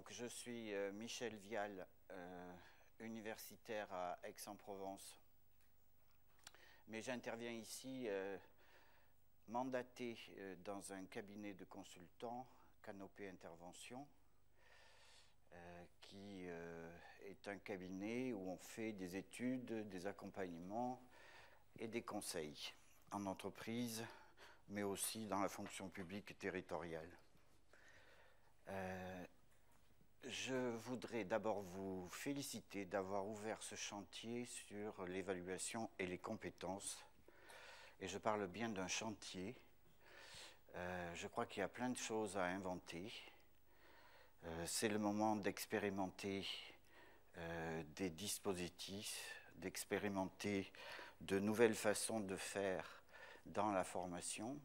Donc, je suis Michel Vial, universitaire à Aix-en-Provence. Mais j'interviens ici mandaté dans un cabinet de consultants, Canopée Intervention, qui est un cabinet où on fait des études, des accompagnements et des conseils en entreprise, mais aussi dans la fonction publique territoriale. Je voudrais d'abord vous féliciter d'avoir ouvert ce chantier sur l'évaluation et les compétences. Et je parle bien d'un chantier. Je crois qu'il y a plein de choses à inventer. C'est le moment d'expérimenter des dispositifs, d'expérimenter de nouvelles façons de faire dans la formation.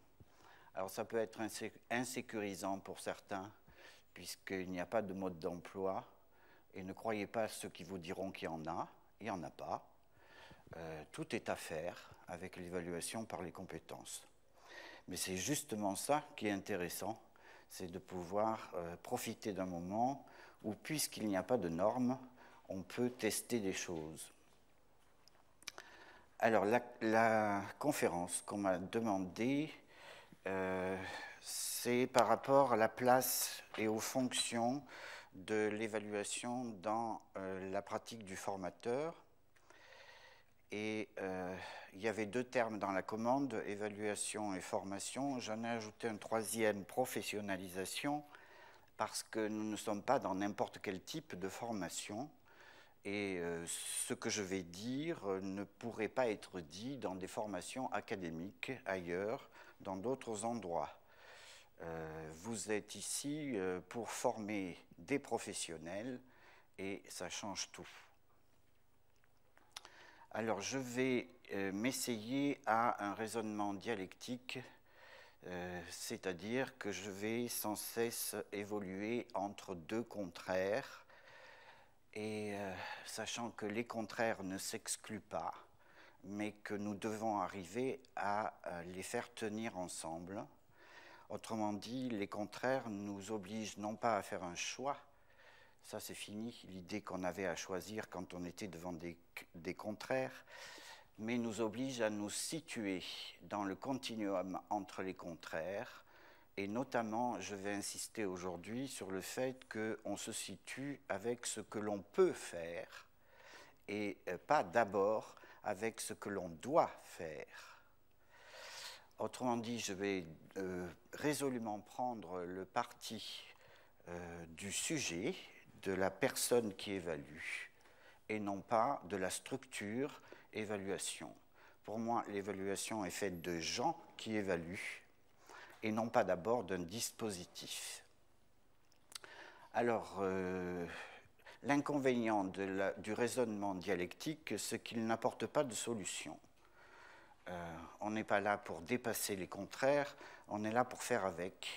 Alors ça peut être insécurisant pour certains, puisqu'il n'y a pas de mode d'emploi, et ne croyez pas ceux qui vous diront qu'il y en a, il n'y en a pas. Tout est à faire avec l'évaluation par les compétences. Mais c'est justement ça qui est intéressant, c'est de pouvoir profiter d'un moment où, puisqu'il n'y a pas de normes, on peut tester des choses. Alors, la conférence qu'on m'a demandée, c'est par rapport à la place et aux fonctions de l'évaluation dans la pratique du formateur. Et il y avait deux termes dans la commande, évaluation et formation. J'en ai ajouté un troisième, professionnalisation, parce que nous ne sommes pas dans n'importe quel type de formation. Et ce que je vais dire ne pourrait pas être dit dans des formations académiques ailleurs, dans d'autres endroits. Vous êtes ici pour former des professionnels et ça change tout. Alors je vais m'essayer à un raisonnement dialectique, c'est-à-dire que je vais sans cesse évoluer entre deux contraires, et sachant que les contraires ne s'excluent pas, mais que nous devons arriver à les faire tenir ensemble. Autrement dit, les contraires nous obligent non pas à faire un choix, ça c'est fini, l'idée qu'on avait à choisir quand on était devant des contraires, mais nous obligent à nous situer dans le continuum entre les contraires, et notamment, je vais insister aujourd'hui sur le fait qu'on se situe avec ce que l'on peut faire, et pas d'abord avec ce que l'on doit faire. Autrement dit, je vais résolument prendre le parti du sujet, de la personne qui évalue, et non pas de la structure évaluation. Pour moi, l'évaluation est faite de gens qui évaluent, et non pas d'abord d'un dispositif. Alors, l'inconvénient du raisonnement dialectique, c'est qu'il n'apporte pas de solution. On n'est pas là pour dépasser les contraires, on est là pour faire avec.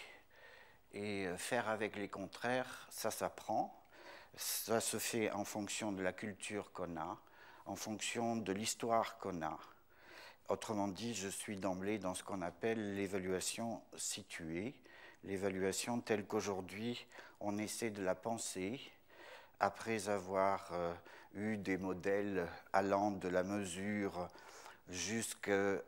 Et faire avec les contraires, ça s'apprend. Ça se fait en fonction de la culture qu'on a, en fonction de l'histoire qu'on a. Autrement dit, je suis d'emblée dans ce qu'on appelle l'évaluation située, l'évaluation telle qu'aujourd'hui on essaie de la penser, après avoir eu des modèles allant de la mesure jusqu'à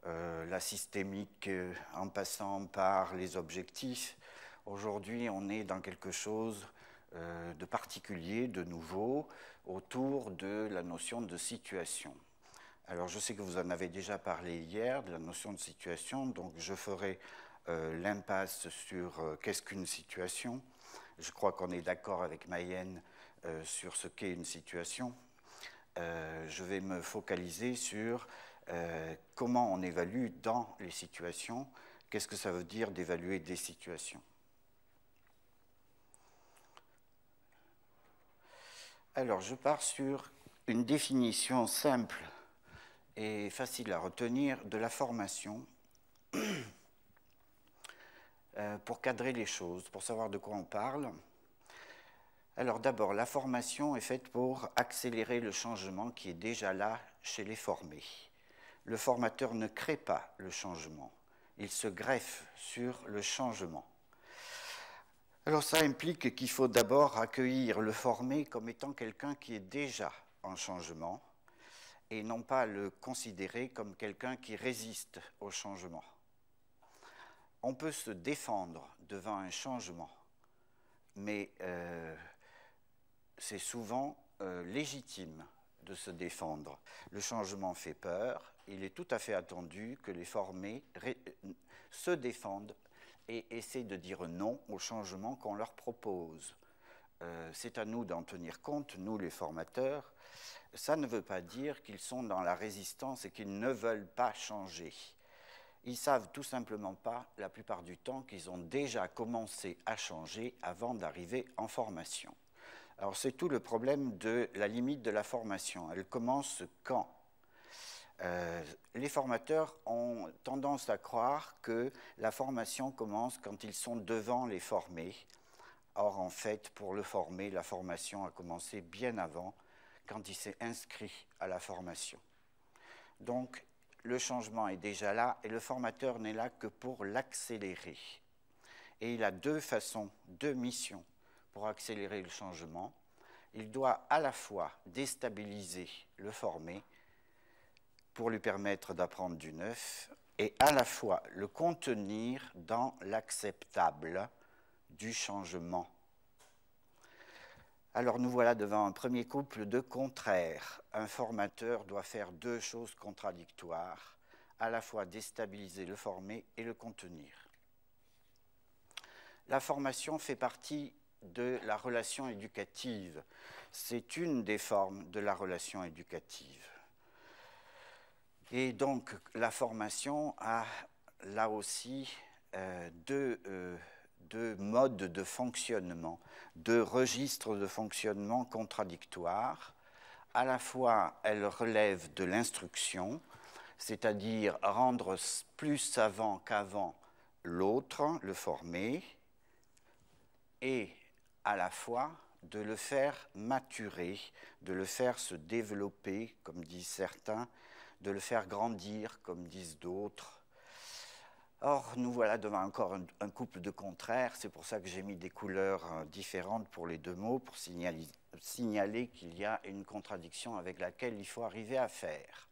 la systémique en passant par les objectifs. Aujourd'hui, on est dans quelque chose de particulier, de nouveau, autour de la notion de situation. Alors, je sais que vous en avez déjà parlé hier, de la notion de situation, donc je ferai l'impasse sur qu'est-ce qu'une situation. Je crois qu'on est d'accord avec Mayenne sur ce qu'est une situation. Je vais me focaliser sur comment on évalue dans les situations, qu'est-ce que ça veut dire d'évaluer des situations. Alors, je pars sur une définition simple et facile à retenir de la formation pour cadrer les choses, pour savoir de quoi on parle. Alors d'abord, la formation est faite pour accélérer le changement qui est déjà là chez les formés. Le formateur ne crée pas le changement, il se greffe sur le changement. Alors ça implique qu'il faut d'abord accueillir le formé comme étant quelqu'un qui est déjà en changement et non pas le considérer comme quelqu'un qui résiste au changement. On peut se défendre devant un changement, mais c'est souvent légitime de se défendre. Le changement fait peur, il est tout à fait attendu que les formés se défendent et essaient de dire non au changement qu'on leur propose. C'est à nous d'en tenir compte, nous les formateurs. Ça ne veut pas dire qu'ils sont dans la résistance et qu'ils ne veulent pas changer. Ils savent tout simplement pas, la plupart du temps, qu'ils ont déjà commencé à changer avant d'arriver en formation. Alors c'est tout le problème de la limite de la formation. Elle commence quand ? Les formateurs ont tendance à croire que la formation commence quand ils sont devant les formés. Or, en fait, pour le formé, la formation a commencé bien avant, quand il s'est inscrit à la formation. Donc, le changement est déjà là et le formateur n'est là que pour l'accélérer. Et il a deux façons, deux missions pour accélérer le changement. Il doit à la fois déstabiliser le formé pour lui permettre d'apprendre du neuf et à la fois le contenir dans l'acceptable du changement. Alors nous voilà devant un premier couple de contraires. Un formateur doit faire deux choses contradictoires, à la fois déstabiliser le formé et le contenir. La formation fait partie de la relation éducative. C'est une des formes de la relation éducative. Et donc la formation a là aussi deux modes de fonctionnement, deux registres de fonctionnement contradictoires. À la fois, elle relève de l'instruction, c'est-à-dire rendre plus savant qu'avant l'autre, le formé, et à la fois de le faire maturer, de le faire se développer, comme disent certains, de le faire grandir, comme disent d'autres. Or, nous voilà devant encore un couple de contraires, c'est pour ça que j'ai mis des couleurs différentes pour les deux mots, pour signaler qu'il y a une contradiction avec laquelle il faut arriver à faire.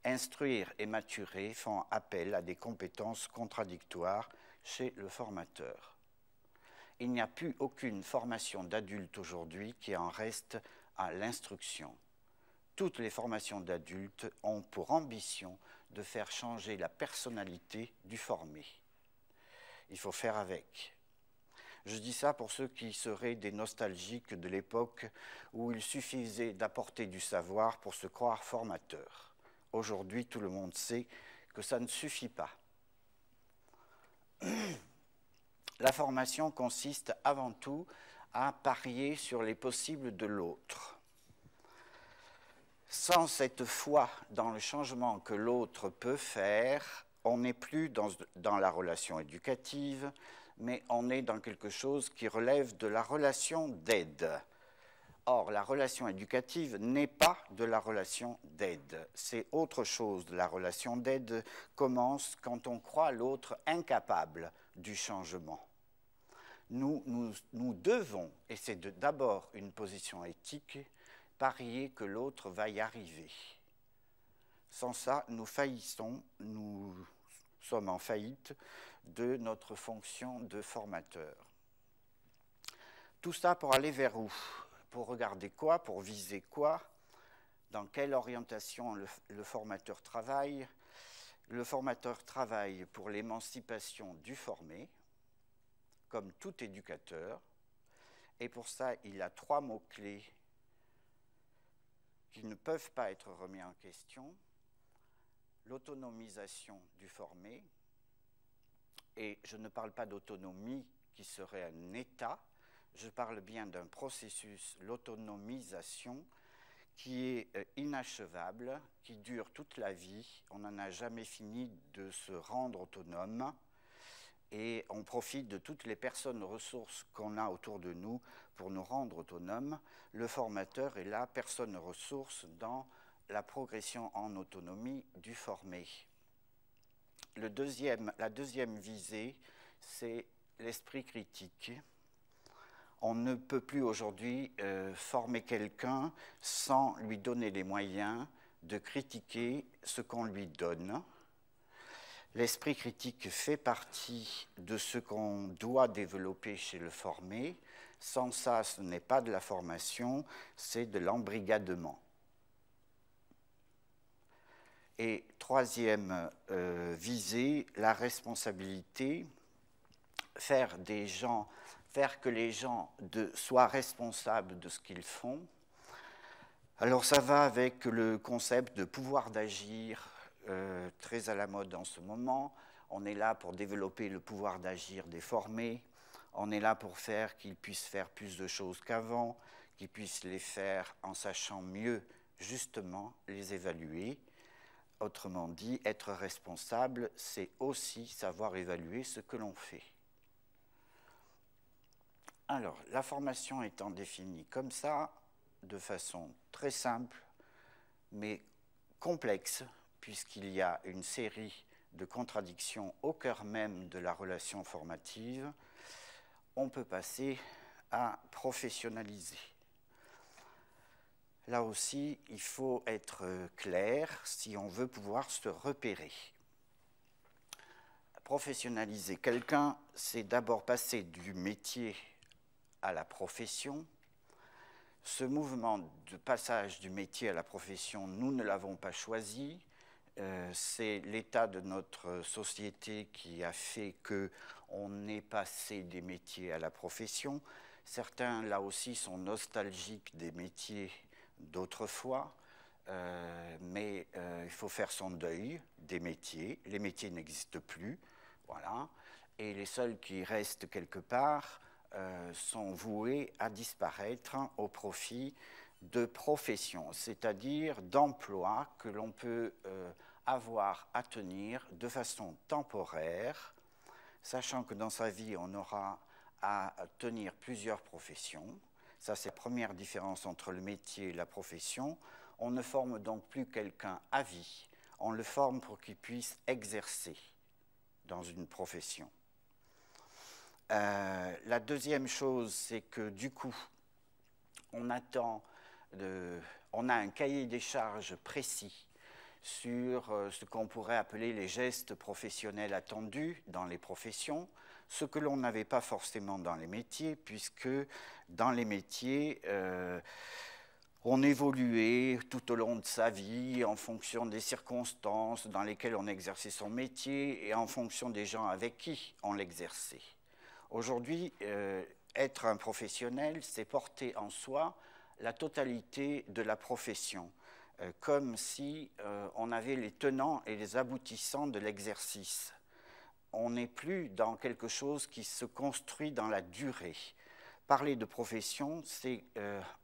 Instruire et maturer font appel à des compétences contradictoires chez le formateur. Il n'y a plus aucune formation d'adulte aujourd'hui qui en reste à l'instruction. Toutes les formations d'adultes ont pour ambition de faire changer la personnalité du formé. Il faut faire avec. Je dis ça pour ceux qui seraient des nostalgiques de l'époque où il suffisait d'apporter du savoir pour se croire formateur. Aujourd'hui, tout le monde sait que ça ne suffit pas. La formation consiste avant tout à parier sur les possibles de l'autre. Sans cette foi dans le changement que l'autre peut faire, on n'est plus dans la relation éducative, mais on est dans quelque chose qui relève de la relation d'aide. Or, la relation éducative n'est pas de la relation d'aide. C'est autre chose. La relation d'aide commence quand on croit l'autre incapable du changement. Nous devons, et c'est d'abord une position éthique, parier que l'autre va y arriver. Sans ça, nous faillissons, nous sommes en faillite de notre fonction de formateur. Tout ça pour aller vers où ? Pour regarder quoi ? Pour viser quoi ? Dans quelle orientation le formateur travaille ? Le formateur travaille pour l'émancipation du formé, comme tout éducateur, et pour ça, il a trois mots-clés qui ne peuvent pas être remis en question: l'autonomisation du formé, et je ne parle pas d'autonomie qui serait un état, je parle bien d'un processus, l'autonomisation, qui est inachevable, qui dure toute la vie. On n'en a jamais fini de se rendre autonome et on profite de toutes les personnes ressources qu'on a autour de nous pour nous rendre autonomes. Le formateur est là, personne ressource dans la progression en autonomie du formé. La deuxième visée, c'est l'esprit critique. On ne peut plus aujourd'hui former quelqu'un sans lui donner les moyens de critiquer ce qu'on lui donne. L'esprit critique fait partie de ce qu'on doit développer chez le formé. Sans ça, ce n'est pas de la formation, c'est de l'embrigadement. Et troisième visée, la responsabilité, faire que les gens soient responsables de ce qu'ils font. Alors ça va avec le concept de pouvoir d'agir, très à la mode en ce moment. On est là pour développer le pouvoir d'agir des formés. On est là pour faire qu'ils puissent faire plus de choses qu'avant, qu'ils puissent les faire en sachant mieux, justement, les évaluer. Autrement dit, être responsable, c'est aussi savoir évaluer ce que l'on fait. Alors, la formation étant définie comme ça, de façon très simple, mais complexe, puisqu'il y a une série de contradictions au cœur même de la relation formative, on peut passer à professionnaliser. Là aussi, il faut être clair si on veut pouvoir se repérer. Professionnaliser quelqu'un, c'est d'abord passer du métier à la profession. Ce mouvement de passage du métier à la profession, nous ne l'avons pas choisi. C'est l'état de notre société qui a fait qu'on est passé des métiers à la profession. Certains, là aussi, sont nostalgiques des métiers d'autrefois, mais il faut faire son deuil des métiers. Les métiers n'existent plus, voilà, et les seuls qui restent quelque part sont voués à disparaître au profit de professions, c'est-à-dire d'emplois que l'on peut avoir à tenir de façon temporaire, sachant que dans sa vie, on aura à tenir plusieurs professions. Ça, c'est la première différence entre le métier et la profession. On ne forme donc plus quelqu'un à vie, on le forme pour qu'il puisse exercer dans une profession. La deuxième chose, c'est que du coup, on a un cahier des charges précis sur ce qu'on pourrait appeler les gestes professionnels attendus dans les professions, ce que l'on n'avait pas forcément dans les métiers, puisque dans les métiers, on évoluait tout au long de sa vie en fonction des circonstances dans lesquelles on exerçait son métier et en fonction des gens avec qui on l'exerçait. Aujourd'hui, être un professionnel, c'est porter en soi la totalité de la profession, comme si on avait les tenants et les aboutissants de l'exercice. On n'est plus dans quelque chose qui se construit dans la durée. Parler de profession, c'est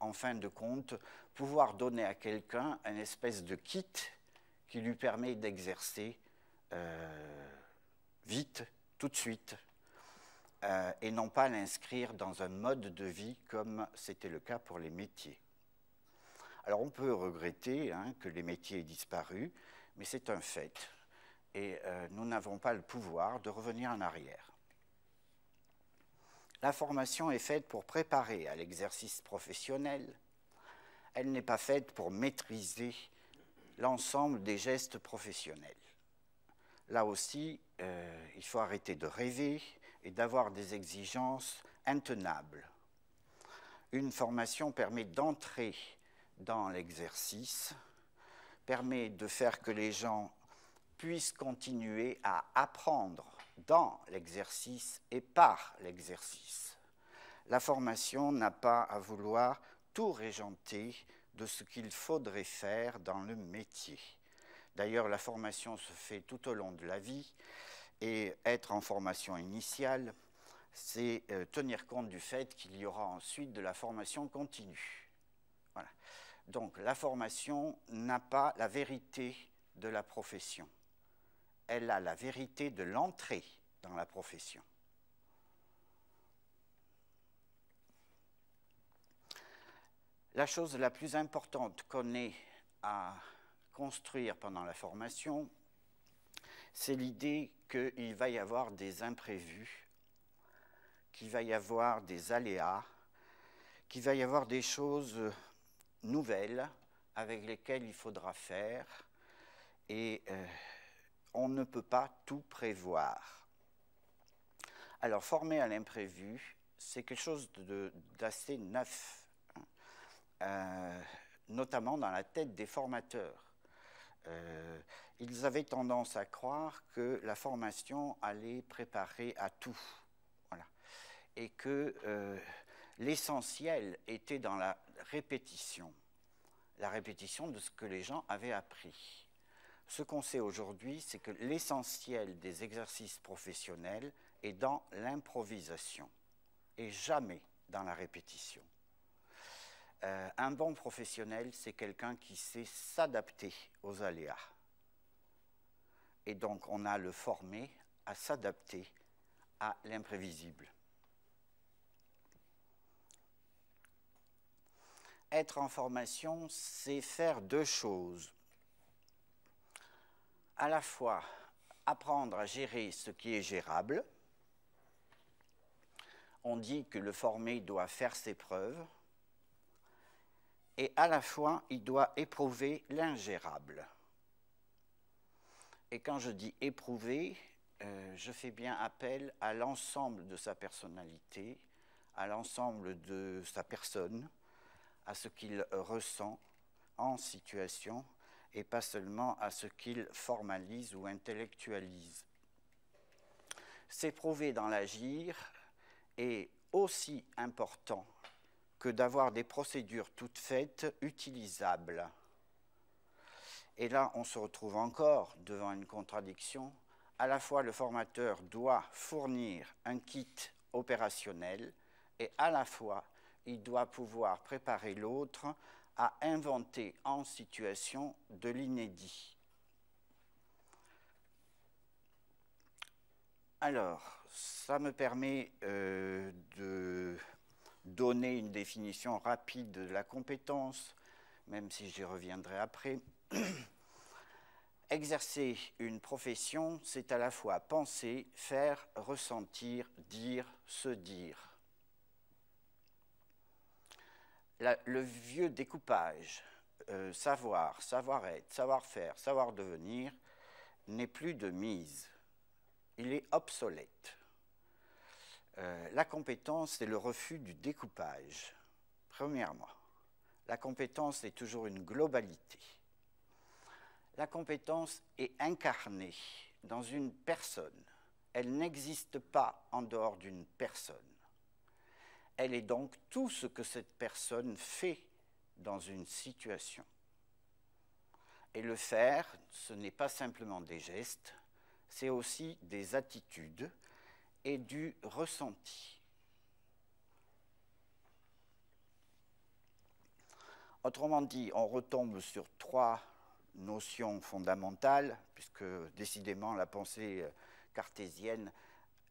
en fin de compte pouvoir donner à quelqu'un une espèce de kit qui lui permet d'exercer vite, tout de suite, et non pas l'inscrire dans un mode de vie comme c'était le cas pour les métiers. Alors on peut regretter que les métiers aient disparu, mais c'est un fait. Et nous n'avons pas le pouvoir de revenir en arrière. La formation est faite pour préparer à l'exercice professionnel. Elle n'est pas faite pour maîtriser l'ensemble des gestes professionnels. Là aussi, il faut arrêter de rêver et d'avoir des exigences intenables. Une formation permet d'entrer dans l'exercice, permet de faire que les gens puissent continuer à apprendre dans l'exercice et par l'exercice. La formation n'a pas à vouloir tout régenter de ce qu'il faudrait faire dans le métier. D'ailleurs, la formation se fait tout au long de la vie et être en formation initiale, c'est tenir compte du fait qu'il y aura ensuite de la formation continue. Voilà. Donc la formation n'a pas la vérité de la profession. Elle a la vérité de l'entrée dans la profession. La chose la plus importante qu'on ait à construire pendant la formation, c'est l'idée qu'il va y avoir des imprévus, qu'il va y avoir des aléas, qu'il va y avoir des choses nouvelles avec lesquelles il faudra faire, et on ne peut pas tout prévoir. Alors, former à l'imprévu, c'est quelque chose d'assez neuf, notamment dans la tête des formateurs. Ils avaient tendance à croire que la formation allait préparer à tout, voilà, et que l'essentiel était dans la répétition de ce que les gens avaient appris. Ce qu'on sait aujourd'hui, c'est que l'essentiel des exercices professionnels est dans l'improvisation et jamais dans la répétition. Un bon professionnel, c'est quelqu'un qui sait s'adapter aux aléas. Et donc, on a le formé à s'adapter à l'imprévisible. Être en formation, c'est faire deux choses. À la fois, apprendre à gérer ce qui est gérable. On dit que le formé doit faire ses preuves. Et à la fois, il doit éprouver l'ingérable. Et quand je dis éprouver, je fais bien appel à l'ensemble de sa personnalité, à l'ensemble de sa personne, à ce qu'il ressent en situation, et pas seulement à ce qu'il formalise ou intellectualise. S'éprouver dans l'agir est aussi important que d'avoir des procédures toutes faites, utilisables. Et là, on se retrouve encore devant une contradiction. À la fois, le formateur doit fournir un kit opérationnel et à la fois, il doit pouvoir préparer l'autre à inventer en situation de l'inédit. Alors, ça me permet de donner une définition rapide de la compétence, même si j'y reviendrai après. Exercer une profession, c'est à la fois penser, faire, ressentir, dire, se dire. Le vieux découpage, savoir, savoir-être, savoir-faire, savoir-devenir, n'est plus de mise. Il est obsolète. La compétence, c'est le refus du découpage. Premièrement, la compétence est toujours une globalité. La compétence est incarnée dans une personne. Elle n'existe pas en dehors d'une personne. Elle est donc tout ce que cette personne fait dans une situation. Et le faire, ce n'est pas simplement des gestes, c'est aussi des attitudes et du ressenti. Autrement dit, on retombe sur trois notions fondamentales, puisque décidément la pensée cartésienne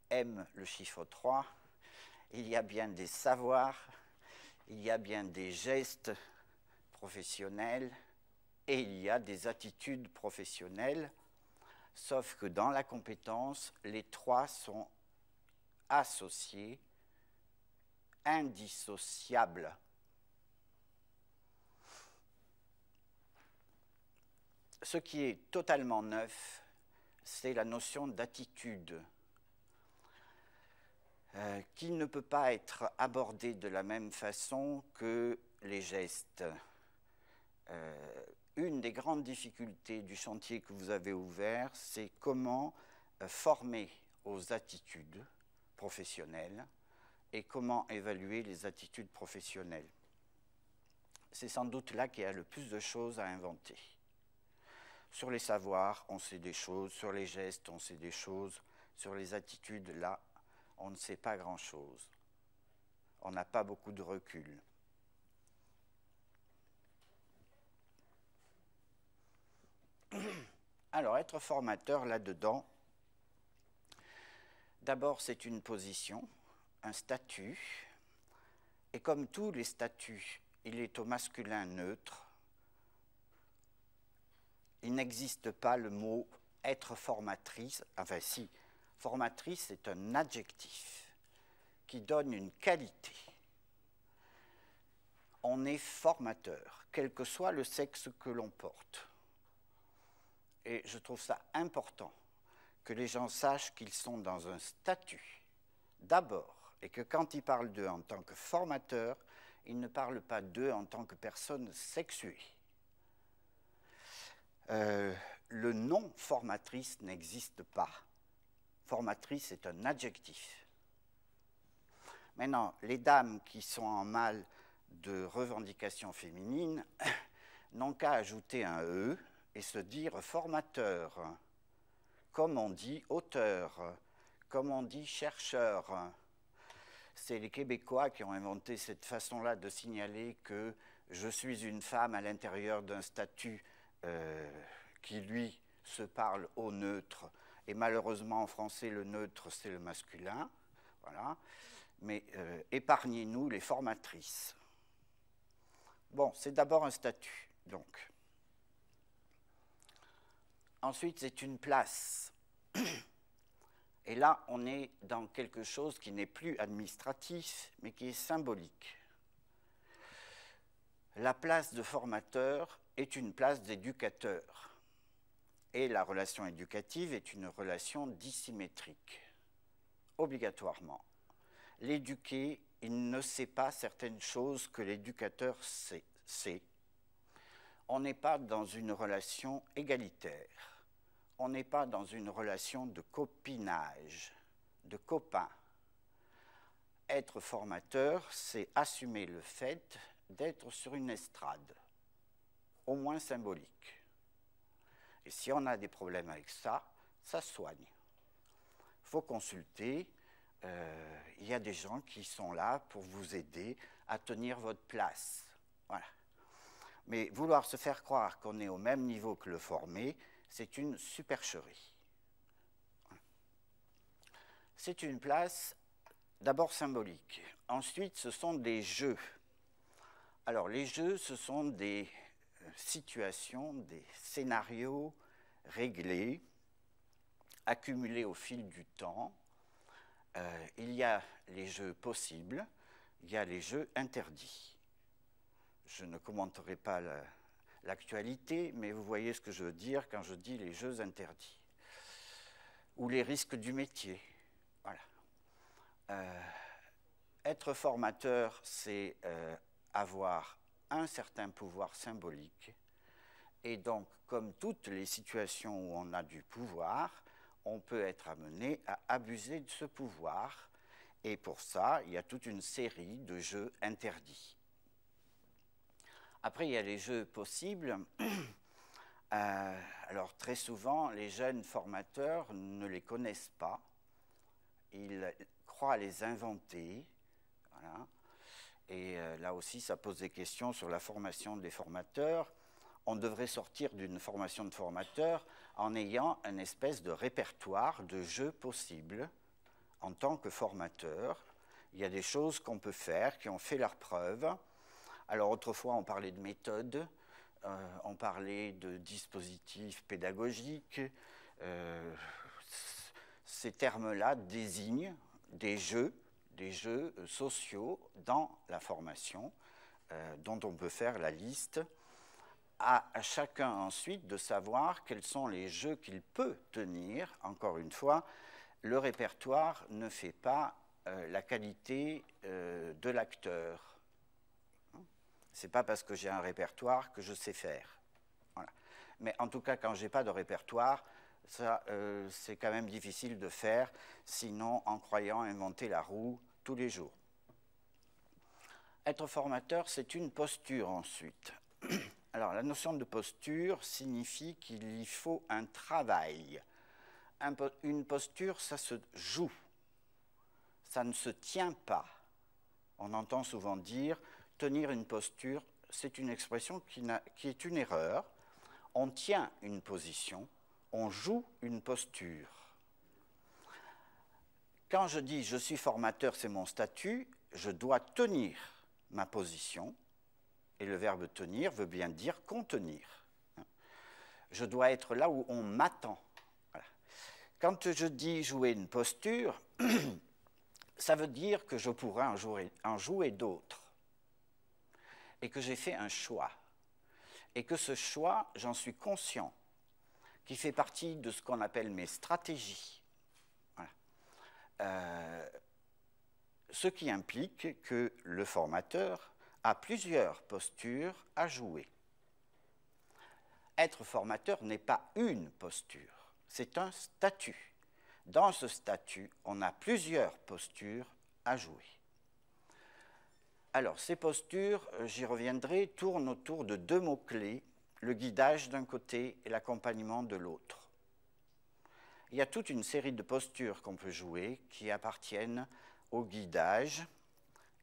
aime le chiffre 3. Il y a bien des savoirs, il y a bien des gestes professionnels et il y a des attitudes professionnelles, sauf que dans la compétence, les trois sont associés, indissociables. Ce qui est totalement neuf, c'est la notion d'attitude, qui ne peut pas être abordée de la même façon que les gestes. Une des grandes difficultés du chantier que vous avez ouvert, c'est comment former aux attitudes professionnelles et comment évaluer les attitudes professionnelles. C'est sans doute là qu'il y a le plus de choses à inventer. Sur les savoirs, on sait des choses, sur les gestes, on sait des choses, sur les attitudes, là, on ne sait pas grand-chose. On n'a pas beaucoup de recul. Alors, être formateur là-dedans, d'abord, c'est une position, un statut, et comme tous les statuts, il est au masculin neutre. Il n'existe pas le mot « être formatrice », enfin si, formatrice est un adjectif qui donne une qualité. on est formateur, quel que soit le sexe que l'on porte. Et je trouve ça important que les gens sachent qu'ils sont dans un statut, d'abord, et que quand ils parlent d'eux en tant que formateurs, ils ne parlent pas d'eux en tant que personnes sexuées. Le nom formatrice n'existe pas. Formatrice est un adjectif. Maintenant, les dames qui sont en mal de revendication féminine n'ont qu'à ajouter un E et se dire formateur, comme on dit auteur, comme on dit chercheur. C'est les Québécois qui ont inventé cette façon-là de signaler que je suis une femme à l'intérieur d'un statut qui, lui, se parle au neutre. Et malheureusement, en français, le neutre, c'est le masculin. Voilà. Mais épargnez-nous les formatrices. Bon, c'est d'abord un statut, donc. Ensuite, c'est une place. Et là, on est dans quelque chose qui n'est plus administratif, mais qui est symbolique. La place de formateur est une place d'éducateur. Et la relation éducative est une relation dissymétrique, obligatoirement. L'éduqué, il ne sait pas certaines choses que l'éducateur sait. On n'est pas dans une relation égalitaire. On n'est pas dans une relation de copinage, de copain. Être formateur, c'est assumer le fait d'être sur une estrade, au moins symbolique. Et si on a des problèmes avec ça, ça soigne. Il faut consulter. Il y a des gens qui sont là pour vous aider à tenir votre place. Voilà. Mais vouloir se faire croire qu'on est au même niveau que le formé, c'est une supercherie. C'est une place d'abord symbolique. Ensuite, ce sont des jeux. Alors, les jeux, ce sont des situations, des scénarios réglés, accumulés au fil du temps. Il y a les jeux possibles, il y a les jeux interdits. Je ne commenterai pas l'actualité, mais vous voyez ce que je veux dire quand je dis les jeux interdits. Ou les risques du métier. Voilà. Être formateur, c'est avoir un certain pouvoir symbolique. Et donc, comme toutes les situations où on a du pouvoir, on peut être amené à abuser de ce pouvoir. Et pour ça, il y a toute une série de jeux interdits. Après, il y a les jeux possibles. Alors, très souvent, les jeunes formateurs ne les connaissent pas. Ils croient les inventer. Voilà. Et là aussi, ça pose des questions sur la formation des formateurs. On devrait sortir d'une formation de formateur en ayant une espèce de répertoire de jeux possibles en tant que formateur. Il y a des choses qu'on peut faire, qui ont fait leur preuve. Alors autrefois, on parlait de méthode, on parlait de dispositifs pédagogiques. Ces termes-là désignent des jeux sociaux dans la formation, dont on peut faire la liste. À chacun ensuite de savoir quels sont les jeux qu'il peut tenir. Encore une fois, le répertoire ne fait pas la qualité de l'acteur. Ce n'est pas parce que j'ai un répertoire que je sais faire. Voilà. Mais en tout cas, quand je n'ai pas de répertoire, ça, c'est quand même difficile de faire, sinon en croyant inventer la roue tous les jours. Être formateur, c'est une posture ensuite. Alors, la notion de posture signifie qu'il y faut un travail. Une posture, ça se joue. Ça ne se tient pas. On entend souvent dire tenir une posture, c'est une expression qui est une erreur. On tient une position, on joue une posture. Quand je dis je suis formateur, c'est mon statut, je dois tenir ma position. Et le verbe tenir veut bien dire contenir. Je dois être là où on m'attend. Voilà. Quand je dis jouer une posture, ça veut dire que je pourrais en jouer d'autres. et que j'ai fait un choix. Et que ce choix, j'en suis conscient, qui fait partie de ce qu'on appelle mes stratégies. Voilà. Ce qui implique que le formateur a plusieurs postures à jouer. Être formateur n'est pas une posture, c'est un statut. Dans ce statut, on a plusieurs postures à jouer. Alors, ces postures, j'y reviendrai, tournent autour de deux mots-clés, le guidage d'un côté et l'accompagnement de l'autre. Il y a toute une série de postures qu'on peut jouer qui appartiennent au guidage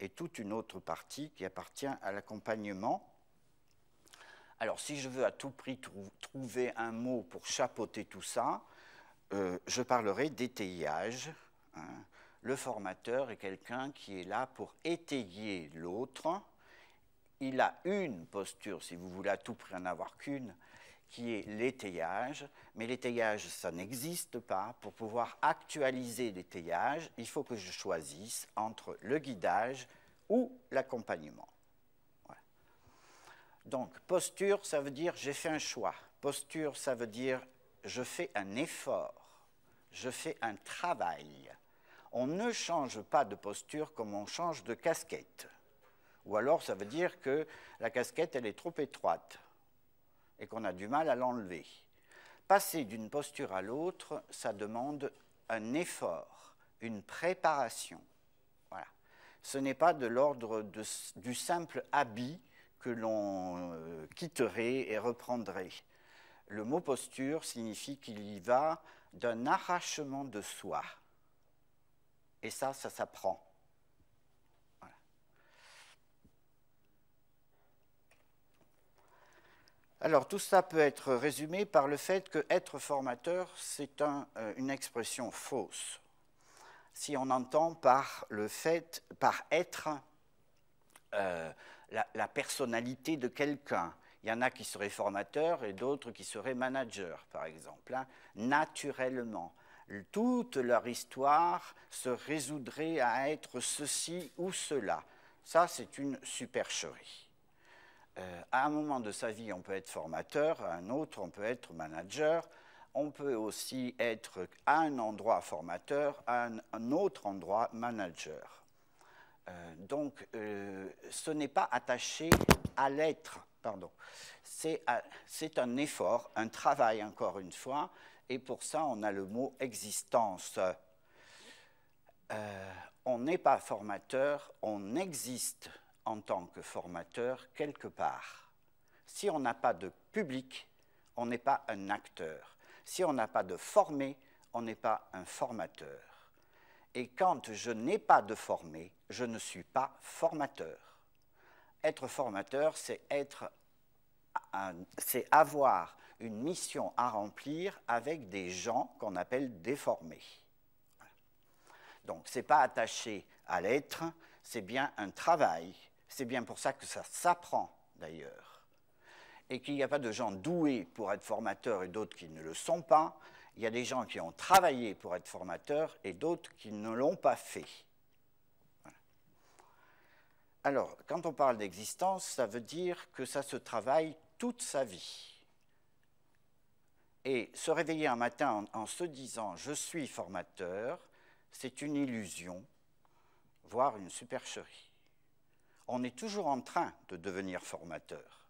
et toute une autre partie qui appartient à l'accompagnement. Alors, si je veux à tout prix trouver un mot pour chapeauter tout ça, je parlerai d'étayage. Hein. Le formateur est quelqu'un qui est là pour étayer l'autre. Il a une posture, si vous voulez à tout prix en avoir qu'une, qui est l'étayage. Mais l'étayage, ça n'existe pas. Pour pouvoir actualiser l'étayage, il faut que je choisisse entre le guidage ou l'accompagnement. Voilà. Donc, posture, ça veut dire j'ai fait un choix. Posture, ça veut dire je fais un effort. Je fais un travail. On ne change pas de posture comme on change de casquette. Ou alors, ça veut dire que la casquette, elle est trop étroite et qu'on a du mal à l'enlever. Passer d'une posture à l'autre, ça demande un effort, une préparation. Voilà. Ce n'est pas de l'ordre du simple habit que l'on quitterait et reprendrait. Le mot posture signifie qu'il y va d'un arrachement de soi. Et ça s'apprend. Voilà. Alors, tout ça peut être résumé par le fait que être formateur, c'est une expression fausse. Si on entend par être la personnalité de quelqu'un, il y en a qui seraient formateurs et d'autres qui seraient managers, par exemple, hein, naturellement. Toute leur histoire se résoudrait à être ceci ou cela. Ça, c'est une supercherie. À un moment de sa vie, on peut être formateur, à un autre, on peut être manager. On peut aussi être à un endroit formateur, à un autre endroit manager. Donc, ce n'est pas attaché à l'être, pardon. C'est un effort, un travail, encore une fois, et pour ça, on a le mot existence. On n'est pas formateur, on existe en tant que formateur quelque part. Si on n'a pas de public, on n'est pas un acteur. Si on n'a pas de formé, on n'est pas un formateur. Et quand je n'ai pas de formé, je ne suis pas formateur. Être formateur, c'est avoir une mission à remplir avec des gens qu'on appelle des formés. Voilà. Donc, ce n'est pas attaché à l'être, c'est bien un travail. C'est bien pour ça que ça s'apprend, d'ailleurs. Et qu'il n'y a pas de gens doués pour être formateurs et d'autres qui ne le sont pas. Il y a des gens qui ont travaillé pour être formateurs et d'autres qui ne l'ont pas fait. Voilà. Alors, quand on parle d'existence, ça veut dire que ça se travaille toute sa vie. Et se réveiller un matin en se disant « je suis formateur », c'est une illusion, voire une supercherie. On est toujours en train de devenir formateur.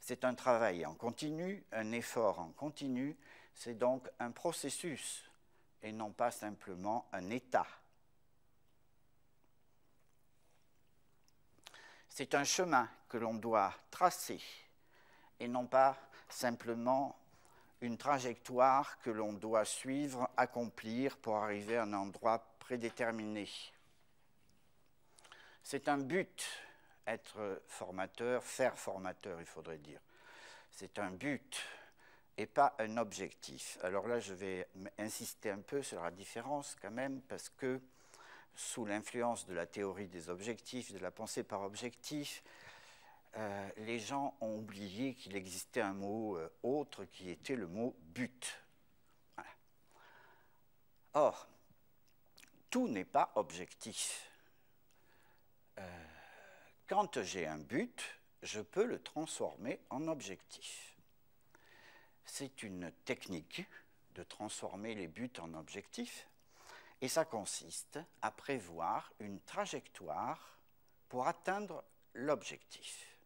C'est un travail en continu, un effort en continu, c'est donc un processus et non pas simplement un état. C'est un chemin que l'on doit tracer et non pas simplement une trajectoire que l'on doit suivre, accomplir pour arriver à un endroit prédéterminé. C'est un but, être formateur, faire formateur, il faudrait dire. C'est un but et pas un objectif. Alors là, je vais insister un peu sur la différence quand même, parce que sous l'influence de la théorie des objectifs, de la pensée par objectif, les gens ont oublié qu'il existait un mot autre qui était le mot but. Voilà. Or, tout n'est pas objectif. quand j'ai un but, je peux le transformer en objectif. C'est une technique de transformer les buts en objectifs, et ça consiste à prévoir une trajectoire pour atteindre l'objectif.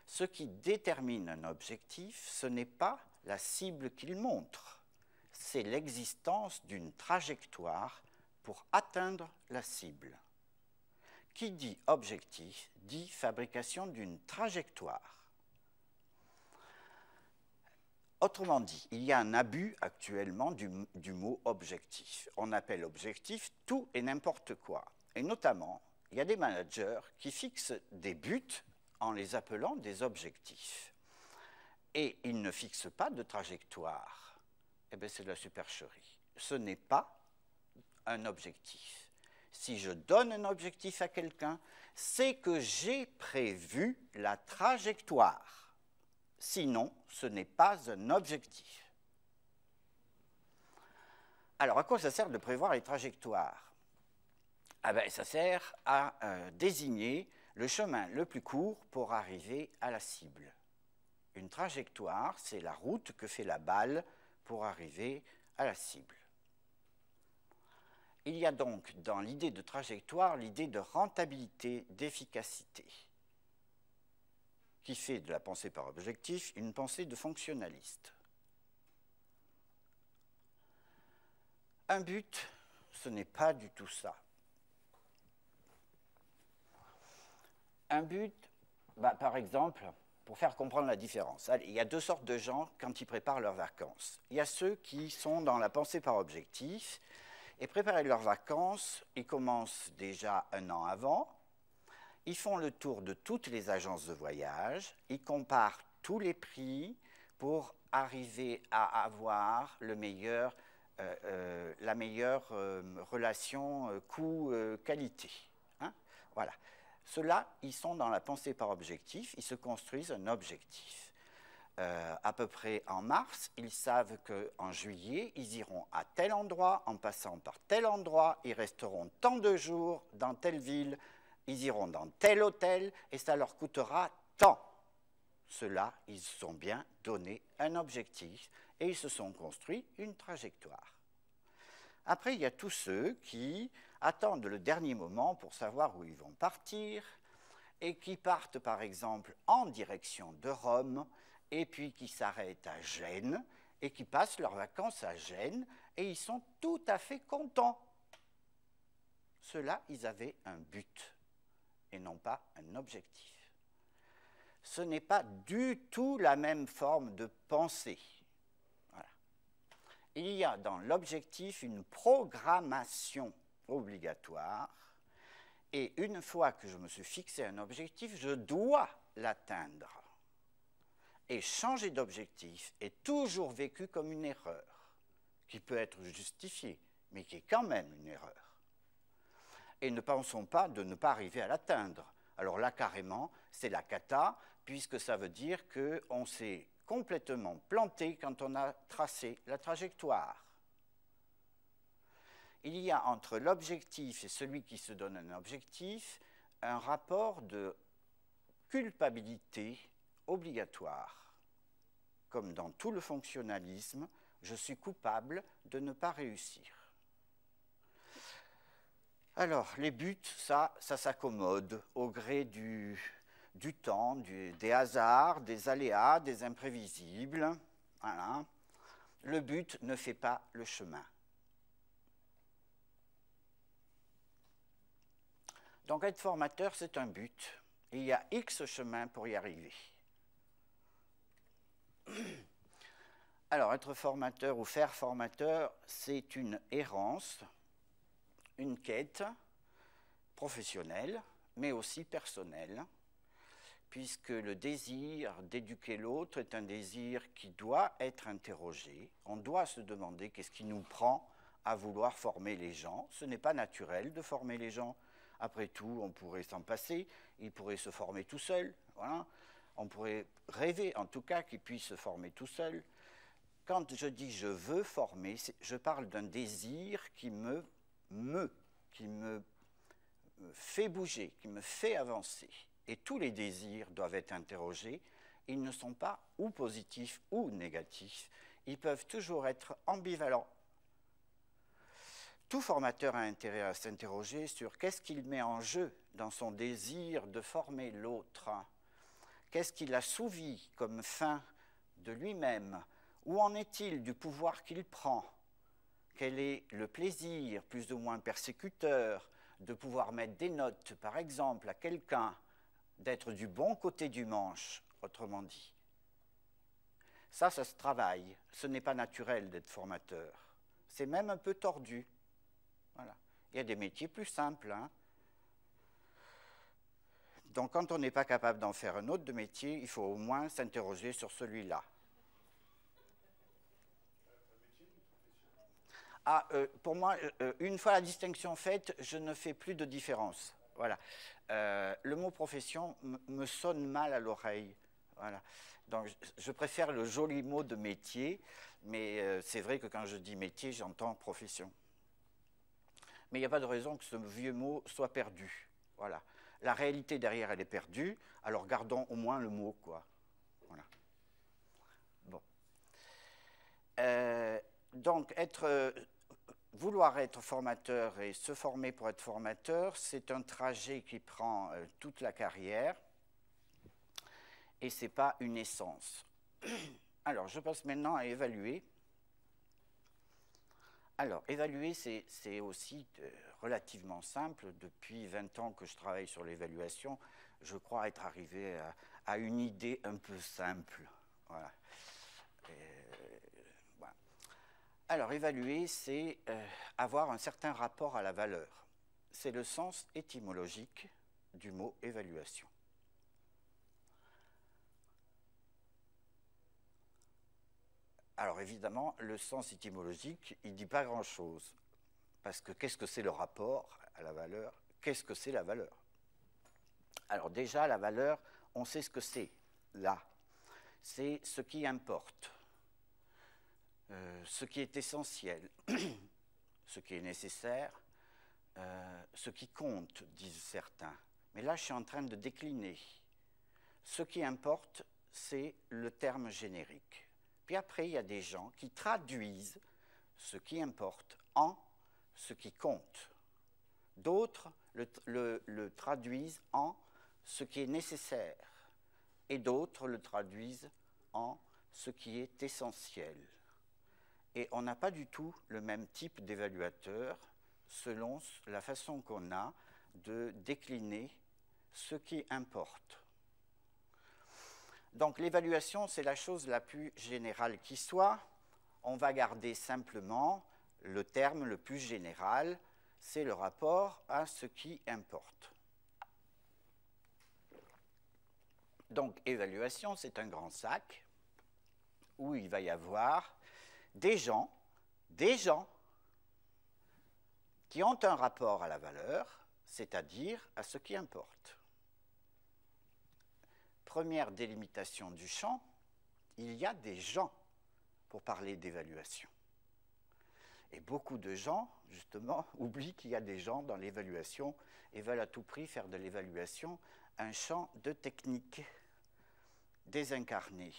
Ce qui détermine un objectif, ce n'est pas la cible qu'il montre, c'est l'existence d'une trajectoire pour atteindre la cible. Qui dit objectif dit fabrication d'une trajectoire. Autrement dit, il y a un abus actuellement du mot objectif. On appelle objectif tout et n'importe quoi. Et notamment, il y a des managers qui fixent des buts en les appelant des objectifs. Et ils ne fixent pas de trajectoire. Eh bien, c'est de la supercherie. Ce n'est pas un objectif. Si je donne un objectif à quelqu'un, c'est que j'ai prévu la trajectoire. Sinon, ce n'est pas un objectif. Alors, à quoi ça sert de prévoir les trajectoires? Ah ben, ça sert à désigner le chemin le plus court pour arriver à la cible. Une trajectoire, c'est la route que fait la balle pour arriver à la cible. Il y a donc dans l'idée de trajectoire l'idée de rentabilité, d'efficacité, qui fait de la pensée par objectif une pensée de fonctionnaliste. Un but, ce n'est pas du tout ça. Un but, par exemple, pour faire comprendre la différence, il y a deux sortes de gens quand ils préparent leurs vacances. Il y a ceux qui sont dans la pensée par objectif, et préparer leurs vacances, ils commencent déjà un an avant. Ils font le tour de toutes les agences de voyage, ils comparent tous les prix pour arriver à avoir la meilleure relation coût-qualité. Hein? Voilà. Ceux-là, ils sont dans la pensée par objectif, ils se construisent un objectif. À peu près en mars, ils savent qu'en juillet, ils iront à tel endroit, en passant par tel endroit, ils resteront tant de jours dans telle ville, ils iront dans tel hôtel, et ça leur coûtera tant. Ceux-là, ils se sont bien donné un objectif, et ils se sont construits une trajectoire. Après, il y a tous ceux qui attendent le dernier moment pour savoir où ils vont partir, et qui partent par exemple en direction de Rome, et puis qui s'arrêtent à Gênes, et qui passent leurs vacances à Gênes, et ils sont tout à fait contents. Ceux-là, ils avaient un but, et non pas un objectif. Ce n'est pas du tout la même forme de pensée. Voilà. Il y a dans l'objectif une programmation obligatoire, et une fois que je me suis fixé un objectif, je dois l'atteindre. Et changer d'objectif est toujours vécu comme une erreur, qui peut être justifiée, mais qui est quand même une erreur. Et ne pensons pas de ne pas arriver à l'atteindre. Alors là, carrément, c'est la cata, puisque ça veut dire qu'on s'est complètement planté quand on a tracé la trajectoire. Il y a entre l'objectif et celui qui se donne un objectif un rapport de culpabilité obligatoire. Comme dans tout le fonctionnalisme, je suis coupable de ne pas réussir. Alors, les buts, ça s'accommode au gré du temps, des hasards, des aléas, des imprévisibles. Voilà. Le but ne fait pas le chemin. Donc, être formateur, c'est un but. Et il y a X chemins pour y arriver. Alors, être formateur ou faire formateur, c'est une errance, une quête professionnelle, mais aussi personnelle, puisque le désir d'éduquer l'autre est un désir qui doit être interrogé. On doit se demander qu'est-ce qui nous prend à vouloir former les gens. Ce n'est pas naturel de former les gens. Après tout, on pourrait s'en passer, ils pourraient se former tout seuls. Voilà. On pourrait rêver, en tout cas, qu'ils puissent se former tout seuls. Quand je dis je veux former, je parle d'un désir qui me fait bouger, qui me fait avancer, et tous les désirs doivent être interrogés, ils ne sont pas ou positifs ou négatifs, ils peuvent toujours être ambivalents. Tout formateur a intérêt à s'interroger sur qu'est-ce qu'il met en jeu dans son désir de former l'autre. Qu'est-ce qu'il assouvit comme fin de lui-même? Où en est-il du pouvoir qu'il prend? Quel est le plaisir, plus ou moins persécuteur, de pouvoir mettre des notes, par exemple, à quelqu'un, d'être du bon côté du manche, autrement dit? Ça se travaille. Ce n'est pas naturel d'être formateur. C'est même un peu tordu. Voilà. Il y a des métiers plus simples, hein. Donc, quand on n'est pas capable d'en faire un autre de métier, il faut au moins s'interroger sur celui-là. Ah, pour moi, une fois la distinction faite, je ne fais plus de différence. Voilà. Le mot profession me sonne mal à l'oreille. Voilà. Donc, je préfère le joli mot de métier, mais c'est vrai que quand je dis métier, j'entends profession. Mais il n'y a pas de raison que ce vieux mot soit perdu. Voilà. La réalité derrière, elle est perdue, alors gardons au moins le mot, quoi. Voilà. Bon. Donc, vouloir être formateur et se former pour être formateur, c'est un trajet qui prend toute la carrière et ce n'est pas une essence. Alors, je passe maintenant à évaluer. Alors, évaluer, c'est aussi relativement simple. Depuis 20 ans que je travaille sur l'évaluation, je crois être arrivé à une idée un peu simple. Voilà. Voilà. Alors, évaluer, c'est avoir un certain rapport à la valeur. C'est le sens étymologique du mot évaluation. Alors évidemment, le sens étymologique, il ne dit pas grand-chose. Parce que qu'est-ce que c'est le rapport à la valeur? Qu'est-ce que c'est la valeur? Alors déjà, la valeur, on sait ce que c'est, là. C'est ce qui importe, ce qui est essentiel, ce qui est nécessaire, ce qui compte, disent certains. Mais là, je suis en train de décliner. Ce qui importe, c'est le terme générique. Puis après, il y a des gens qui traduisent ce qui importe en ce qui compte. D'autres le traduisent en ce qui est nécessaire. Et d'autres le traduisent en ce qui est essentiel. Et on n'a pas du tout le même type d'évaluateur selon la façon qu'on a de décliner ce qui importe. Donc l'évaluation, c'est la chose la plus générale qui soit. On va garder simplement le terme le plus général, c'est le rapport à ce qui importe. Donc évaluation, c'est un grand sac où il va y avoir des gens qui ont un rapport à la valeur, c'est-à-dire à ce qui importe. Première délimitation du champ, il y a des gens pour parler d'évaluation. Et beaucoup de gens, justement, oublient qu'il y a des gens dans l'évaluation et veulent à tout prix faire de l'évaluation un champ de technique désincarné.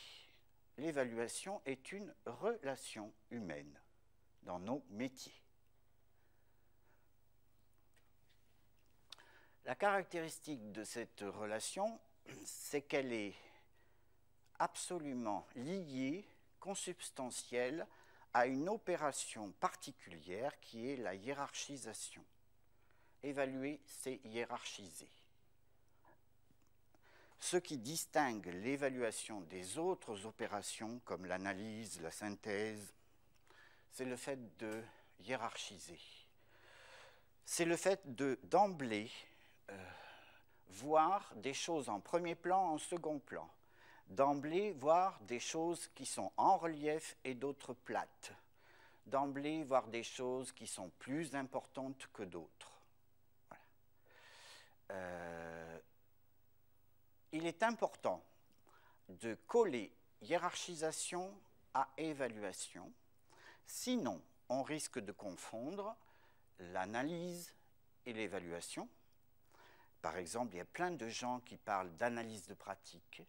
L'évaluation est une relation humaine dans nos métiers. La caractéristique de cette relation, c'est qu'elle est absolument liée, consubstantielle, à une opération particulière qui est la hiérarchisation. Évaluer, c'est hiérarchiser. Ce qui distingue l'évaluation des autres opérations, comme l'analyse, la synthèse, c'est le fait de hiérarchiser. C'est le fait d'emblée voir des choses en premier plan, en second plan. D'emblée, voir des choses qui sont en relief et d'autres plates. D'emblée, voir des choses qui sont plus importantes que d'autres. Voilà. Il est important de coller hiérarchisation à évaluation, sinon on risque de confondre l'analyse et l'évaluation, Par exemple, il y a plein de gens qui parlent d'analyse de pratique,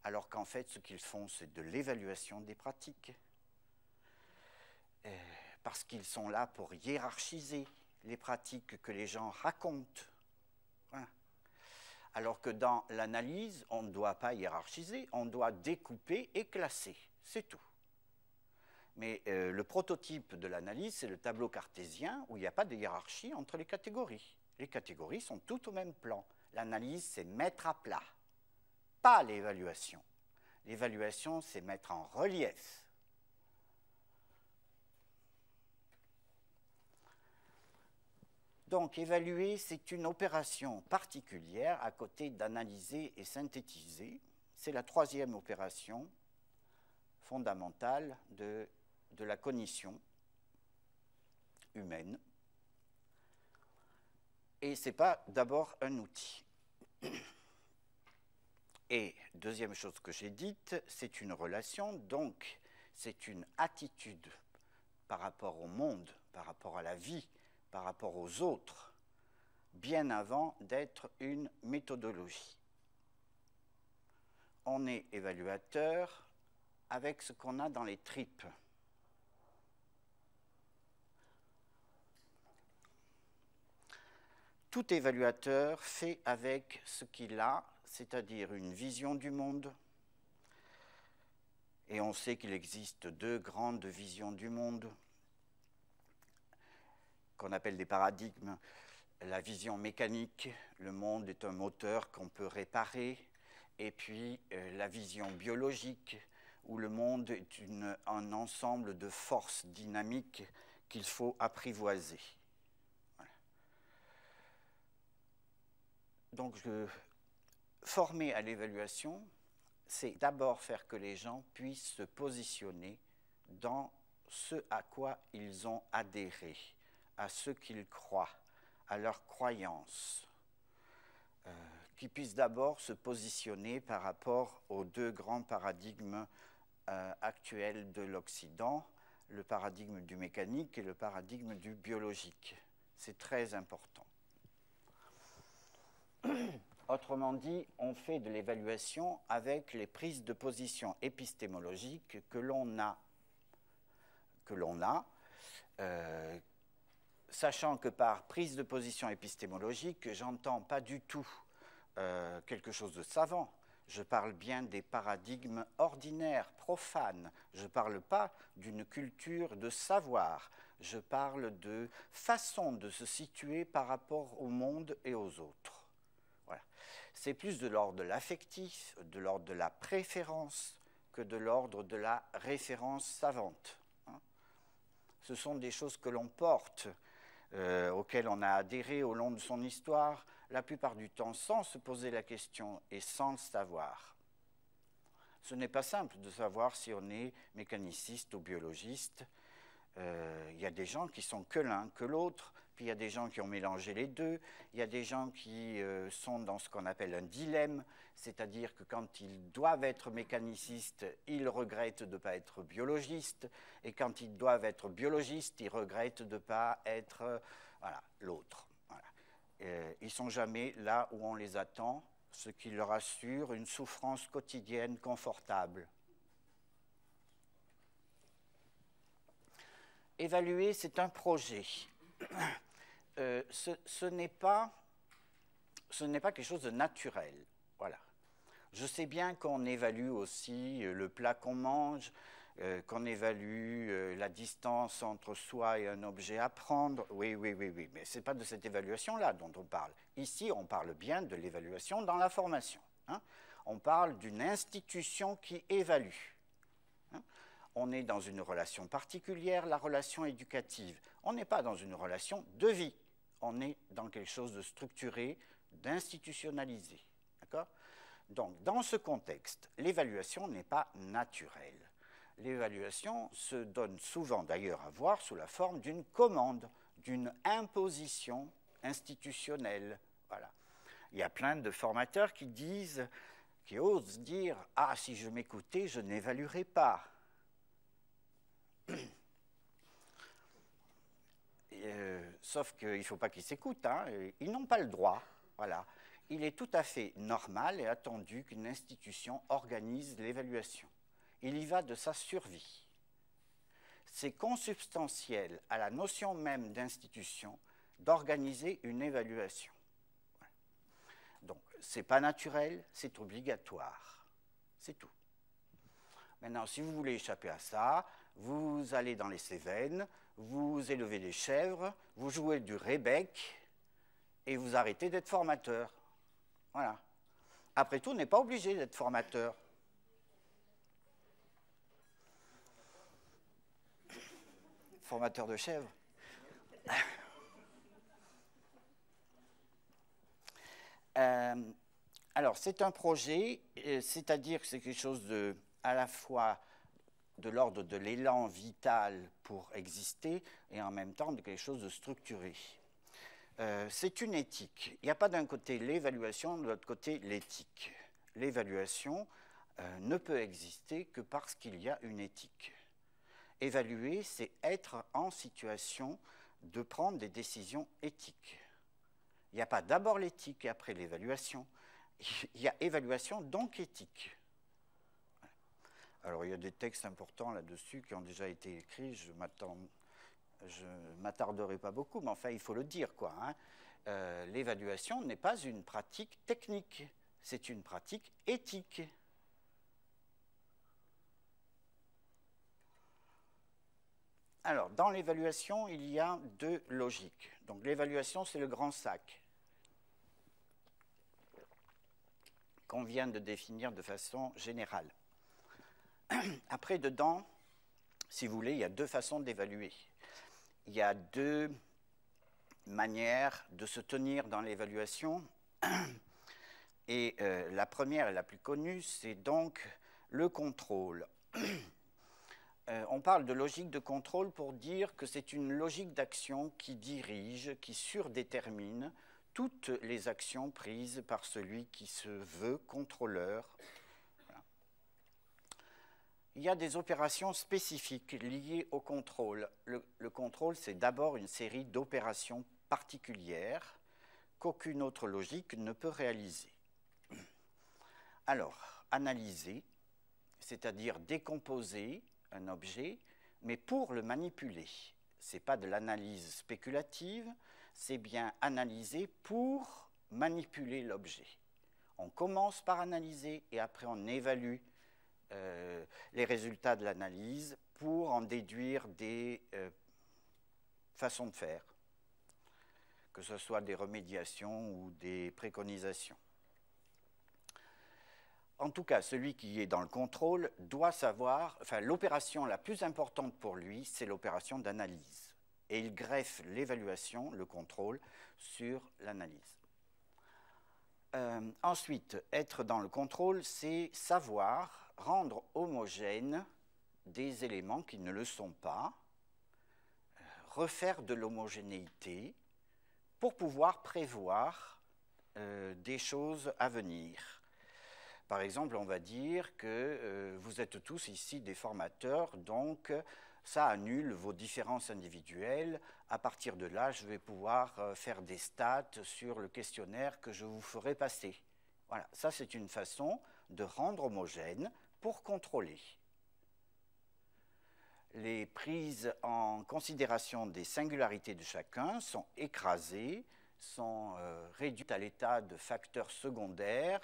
alors qu'en fait, ce qu'ils font, c'est de l'évaluation des pratiques. Parce qu'ils sont là pour hiérarchiser les pratiques que les gens racontent. Voilà. Alors que dans l'analyse, on ne doit pas hiérarchiser, on doit découper et classer, c'est tout. Mais le prototype de l'analyse, c'est le tableau cartésien où il n'y a pas de hiérarchie entre les catégories. Les catégories sont toutes au même plan. L'analyse, c'est mettre à plat, pas l'évaluation. L'évaluation, c'est mettre en relief. Donc, évaluer, c'est une opération particulière à côté d'analyser et synthétiser. C'est la troisième opération fondamentale de la cognition humaine. Et ce n'est pas d'abord un outil. Et deuxième chose que j'ai dite, c'est une relation, donc c'est une attitude par rapport au monde, par rapport à la vie, par rapport aux autres, bien avant d'être une méthodologie. On est évaluateur avec ce qu'on a dans les tripes. Tout évaluateur fait avec ce qu'il a, c'est-à-dire une vision du monde. Et on sait qu'il existe deux grandes visions du monde, qu'on appelle des paradigmes. La vision mécanique, le monde est un moteur qu'on peut réparer, et puis la vision biologique, où le monde est un ensemble de forces dynamiques qu'il faut apprivoiser. Voilà. Donc, former à l'évaluation, c'est d'abord faire que les gens puissent se positionner dans ce à quoi ils ont adhéré, à ce qu'ils croient, à leurs croyances, qu'ils puissent d'abord se positionner par rapport aux deux grands paradigmes actuels de l'Occident, le paradigme du mécanique et le paradigme du biologique. C'est très important. Autrement dit, on fait de l'évaluation avec les prises de position épistémologiques que l'on a, sachant que par prise de position épistémologique, j'entends pas du tout quelque chose de savant. Je parle bien des paradigmes ordinaires, profanes. Je ne parle pas d'une culture de savoir. Je parle de façon de se situer par rapport au monde et aux autres. Voilà. C'est plus de l'ordre de l'affectif, de l'ordre de la préférence, que de l'ordre de la référence savante. Ce sont des choses que l'on porte, auxquelles on a adhéré au long de son histoire, la plupart du temps sans se poser la question et sans le savoir. Ce n'est pas simple de savoir si on est mécaniciste ou biologiste. Il y a des gens qui sont que l'un que l'autre, puis il y a des gens qui ont mélangé les deux, il y a des gens qui sont dans ce qu'on appelle un dilemme, c'est-à-dire que quand ils doivent être mécanicistes, ils regrettent de ne pas être biologistes, et quand ils doivent être biologistes, ils regrettent de ne pas être l'autre. Voilà. Ils ne sont jamais là où on les attend, ce qui leur assure une souffrance quotidienne confortable. Évaluer, c'est un projet. Ce n'est pas quelque chose de naturel. Voilà. Je sais bien qu'on évalue aussi le plat qu'on mange, qu'on évalue la distance entre soi et un objet à prendre. Oui, mais ce n'est pas de cette évaluation-là dont on parle. Ici, on parle bien de l'évaluation dans la formation. Hein. On parle d'une institution qui évalue. Hein. On est dans une relation particulière, la relation éducative. On n'est pas dans une relation de vie. On est dans quelque chose de structuré, d'institutionnalisé. D'accord ? Donc, dans ce contexte, l'évaluation n'est pas naturelle. L'évaluation se donne souvent d'ailleurs à voir sous la forme d'une commande, d'une imposition institutionnelle. Voilà. Il y a plein de formateurs qui osent dire « Ah, si je m'écoutais, je n'évaluerais pas ». Sauf qu'il ne faut pas qu'ils s'écoutent, hein. Ils n'ont pas le droit. Voilà. il est tout à fait normal et attendu qu'une institution organise l'évaluation. Il y va de sa survie. C'est consubstantiel à la notion même d'institution d'organiser une évaluation. Donc, ce n'est pas naturel, c'est obligatoire. C'est tout. Maintenant, si vous voulez échapper à ça, vous allez dans les Cévennes, vous élevez des chèvres, vous jouez du rebec et vous arrêtez d'être formateur. Voilà. Après tout, on n'est pas obligé d'être formateur. Formateur de chèvres. Alors, c'est un projet, c'est-à-dire que c'est quelque chose de, à la fois de l'ordre de l'élan vital pour exister et en même temps de quelque chose de structuré. C'est une éthique. Il n'y a pas d'un côté l'évaluation, de l'autre côté l'éthique. L'évaluation ne peut exister que parce qu'il y a une éthique. Évaluer, c'est être en situation de prendre des décisions éthiques. Il n'y a pas d'abord l'éthique et après l'évaluation. Il y a évaluation, donc éthique. Alors, il y a des textes importants là-dessus qui ont déjà été écrits. Je ne m'attarderai pas beaucoup, mais enfin, il faut le dire, quoi. Hein. L'évaluation n'est pas une pratique technique, c'est une pratique éthique. Alors, dans l'évaluation, il y a deux logiques. Donc, l'évaluation, c'est le grand sac qu'on vient de définir de façon générale. Après, dedans, si vous voulez, il y a deux façons d'évaluer. Il y a deux manières de se tenir dans l'évaluation. Et la première et la plus connue, c'est donc le contrôle. On parle de logique de contrôle pour dire que c'est une logique d'action qui dirige, qui surdétermine toutes les actions prises par celui qui se veut contrôleur. Voilà. Il y a des opérations spécifiques liées au contrôle. Le contrôle, c'est d'abord une série d'opérations particulières qu'aucune autre logique ne peut réaliser. Alors, analyser, c'est-à-dire décomposer un objet, mais pour le manipuler. Ce n'est pas de l'analyse spéculative, c'est bien analyser pour manipuler l'objet. On commence par analyser et après on évalue les résultats de l'analyse pour en déduire des façons de faire, que ce soit des remédiations ou des préconisations. En tout cas, celui qui est dans le contrôle doit savoir, enfin l'opération la plus importante pour lui, c'est l'opération d'analyse. Et il greffe l'évaluation, le contrôle, sur l'analyse. Ensuite, être dans le contrôle, c'est savoir rendre homogènes des éléments qui ne le sont pas, refaire de l'homogénéité pour pouvoir prévoir des choses à venir. Par exemple, on va dire que vous êtes tous ici des formateurs, donc ça annule vos différences individuelles. À partir de là, je vais pouvoir faire des stats sur le questionnaire que je vous ferai passer. Voilà, ça c'est une façon de rendre homogène pour contrôler. Les prises en considération des singularités de chacun sont écrasées, sont réduites à l'état de facteurs secondaires,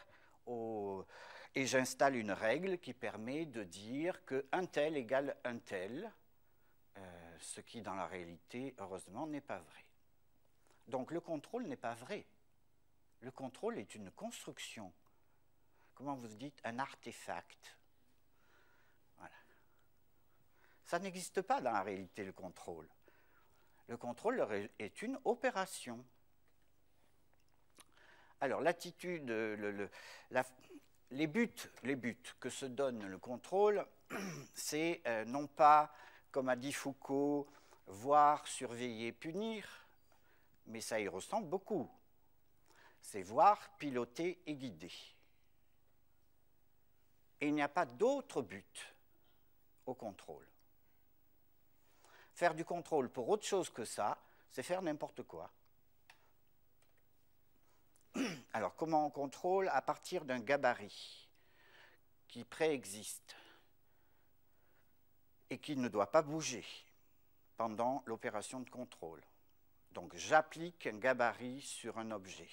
et j'installe une règle qui permet de dire qu'un tel égale un tel, ce qui dans la réalité, heureusement, n'est pas vrai. Donc le contrôle n'est pas vrai. Le contrôle est une construction. Comment vous dites? Un artefact. Voilà. Ça n'existe pas dans la réalité, le contrôle. Le contrôle est une opération. Alors, l'attitude, les buts que se donne le contrôle, c'est non pas, comme a dit Foucault, voir, surveiller, punir, mais ça y ressemble beaucoup. C'est voir, piloter et guider. Et il n'y a pas d'autre but au contrôle. Faire du contrôle pour autre chose que ça, c'est faire n'importe quoi. Alors, comment on contrôle? À partir d'un gabarit qui préexiste et qui ne doit pas bouger pendant l'opération de contrôle. Donc, j'applique un gabarit sur un objet.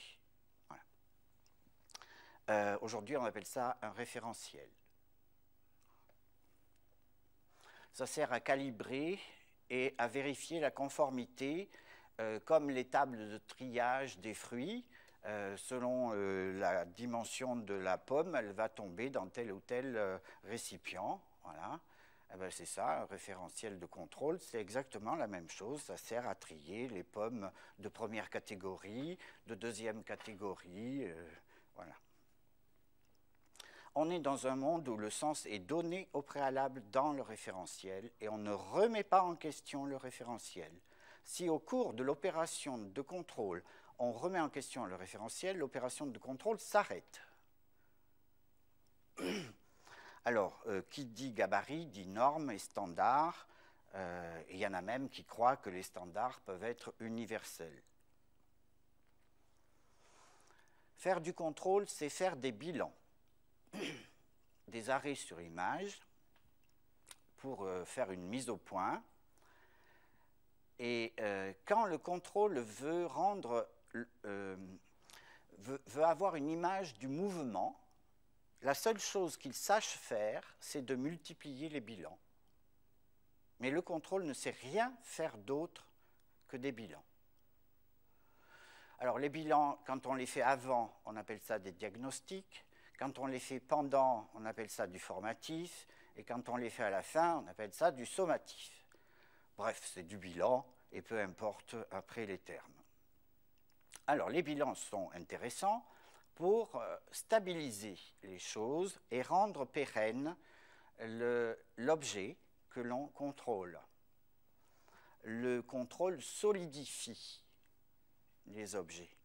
Voilà. Aujourd'hui, on appelle ça un référentiel. Ça sert à calibrer et à vérifier la conformité, comme les tables de triage des fruits. Selon la dimension de la pomme, elle va tomber dans tel ou tel récipient. Voilà. Eh ben, c'est ça, un référentiel de contrôle, c'est exactement la même chose. Ça sert à trier les pommes de première catégorie, de deuxième catégorie. Voilà. On est dans un monde où le sens est donné au préalable dans le référentiel et on ne remet pas en question le référentiel. Si au cours de l'opération de contrôle, on remet en question le référentiel, l'opération de contrôle s'arrête. Alors, qui dit gabarit dit normes et standards. Il y en a même qui croient que les standards peuvent être universels. Faire du contrôle, c'est faire des bilans, des arrêts sur image pour faire une mise au point. Et quand le contrôle veut avoir une image du mouvement, la seule chose qu'il sache faire, c'est de multiplier les bilans. Mais le contrôle ne sait rien faire d'autre que des bilans. Alors les bilans, quand on les fait avant, on appelle ça des diagnostics. Quand on les fait pendant, on appelle ça du formatif. Et quand on les fait à la fin, on appelle ça du sommatif. Bref, c'est du bilan, et peu importe après les termes. Alors, les bilans sont intéressants pour stabiliser les choses et rendre pérenne l'objet que l'on contrôle. Le contrôle solidifie les objets.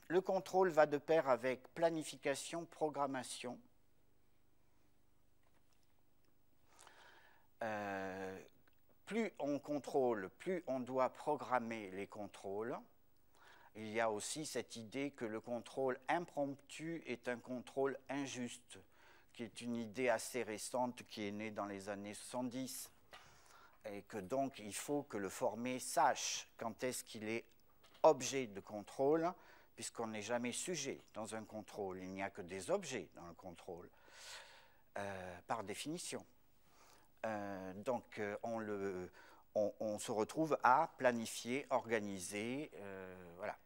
Le contrôle va de pair avec planification, programmation. Plus on contrôle, plus on doit programmer les contrôles. Il y a aussi cette idée que le contrôle impromptu est un contrôle injuste, qui est une idée assez récente qui est née dans les années 70, et que donc il faut que le formé sache quand est-ce qu'il est objet de contrôle, puisqu'on n'est jamais sujet dans un contrôle. Il n'y a que des objets dans le contrôle, par définition. Donc on se retrouve à planifier, organiser, voilà.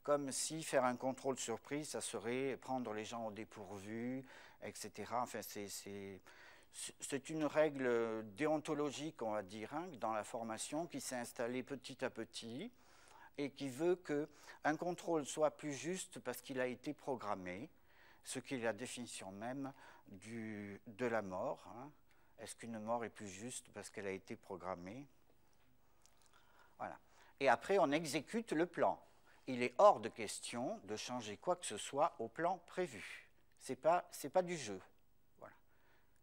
Comme si faire un contrôle surprise, ça serait prendre les gens au dépourvu, etc. Enfin, c'est une règle déontologique, on va dire, hein, dans la formation, qui s'est installée petit à petit et qui veut qu'un contrôle soit plus juste parce qu'il a été programmé, ce qui est la définition même de la mort, hein. Est-ce qu'une mort est plus juste parce qu'elle a été programmée? Voilà. Et après, on exécute le plan. Il est hors de question de changer quoi que ce soit au plan prévu. Ce n'est pas du jeu. Voilà.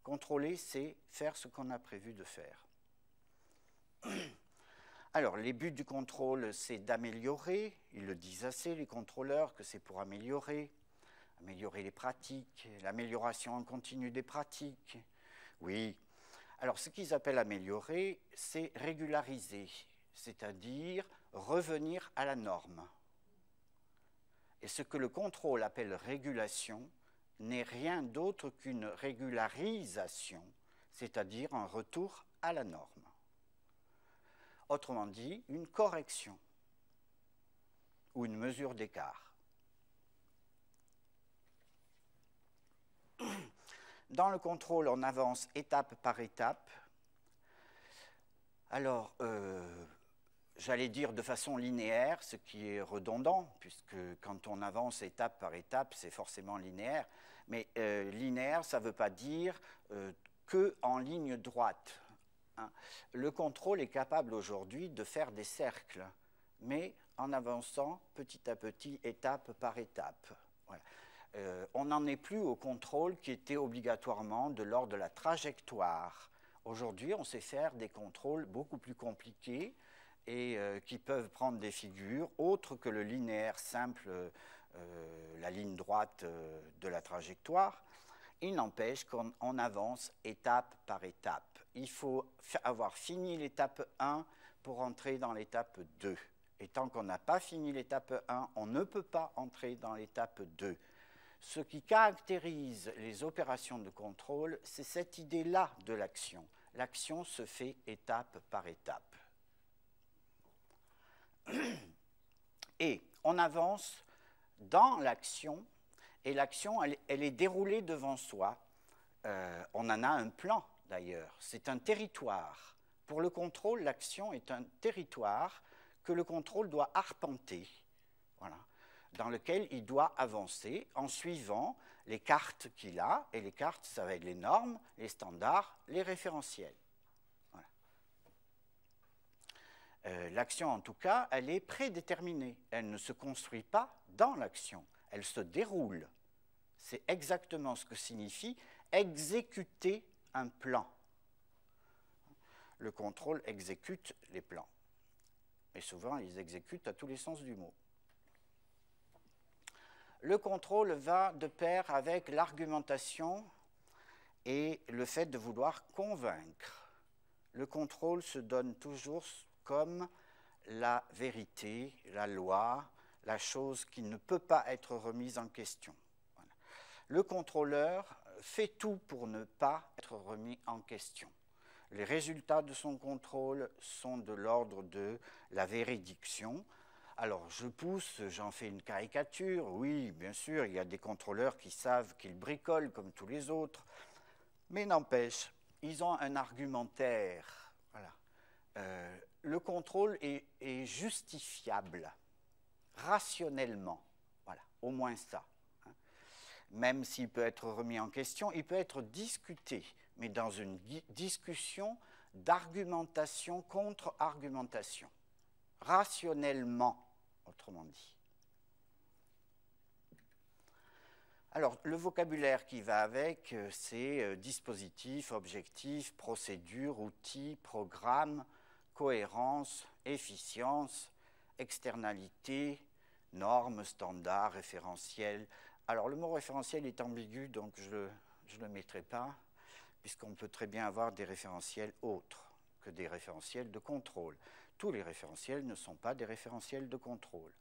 Contrôler, c'est faire ce qu'on a prévu de faire. Alors, les buts du contrôle, c'est d'améliorer. Ils le disent assez, les contrôleurs, que c'est pour améliorer les pratiques, l'amélioration en continu des pratiques. Oui. Alors, ce qu'ils appellent améliorer, c'est régulariser, c'est-à-dire revenir à la norme. Et ce que le contrôle appelle régulation n'est rien d'autre qu'une régularisation, c'est-à-dire un retour à la norme. Autrement dit, une correction ou une mesure d'écart. Dans le contrôle, on avance étape par étape. Alors, j'allais dire de façon linéaire, ce qui est redondant, puisque quand on avance étape par étape, c'est forcément linéaire. Mais linéaire, ça ne veut pas dire qu'en ligne droite, hein. Le contrôle est capable aujourd'hui de faire des cercles, mais en avançant petit à petit, étape par étape. Voilà. On n'en est plus au contrôle qui était obligatoirement de l'ordre de la trajectoire. Aujourd'hui, on sait faire des contrôles beaucoup plus compliqués et qui peuvent prendre des figures autres que le linéaire simple, la ligne droite de la trajectoire. Il n'empêche qu'on avance étape par étape. Il faut avoir fini l'étape 1 pour entrer dans l'étape 2. Et tant qu'on n'a pas fini l'étape 1, on ne peut pas entrer dans l'étape 2. Ce qui caractérise les opérations de contrôle, c'est cette idée-là de l'action. L'action se fait étape par étape. Et on avance dans l'action, et l'action, elle est déroulée devant soi. On en a un plan, d'ailleurs. C'est un territoire. Pour le contrôle, l'action est un territoire que le contrôle doit arpenter, voilà, dans lequel il doit avancer en suivant les cartes qu'il a. Et les cartes, ça va être les normes, les standards, les référentiels. Voilà. L'action, en tout cas, elle est prédéterminée. Elle ne se construit pas dans l'action. Elle se déroule. C'est exactement ce que signifie exécuter un plan. Le contrôle exécute les plans. Et souvent, ils exécutent à tous les sens du mot. Le contrôle va de pair avec l'argumentation et le fait de vouloir convaincre. Le contrôle se donne toujours comme la vérité, la loi, la chose qui ne peut pas être remise en question. Voilà. Le contrôleur fait tout pour ne pas être remis en question. Les résultats de son contrôle sont de l'ordre de la véridiction. Alors, je pousse, j'en fais une caricature. Oui, bien sûr, il y a des contrôleurs qui savent qu'ils bricolent comme tous les autres. Mais n'empêche, ils ont un argumentaire. Voilà. Le contrôle est justifiable, rationnellement. Voilà, au moins ça. Hein. Même s'il peut être remis en question, il peut être discuté, mais dans une discussion d'argumentation contre argumentation. Rationnellement, autrement dit. Alors, le vocabulaire qui va avec, c'est dispositif, objectif, procédure, outil, programme, cohérence, efficience, externalité, normes, standards, référentiel. Alors, le mot référentiel est ambigu, donc je ne le mettrai pas, puisqu'on peut très bien avoir des référentiels autres que des référentiels de contrôle. Tous les référentiels ne sont pas des référentiels de contrôle.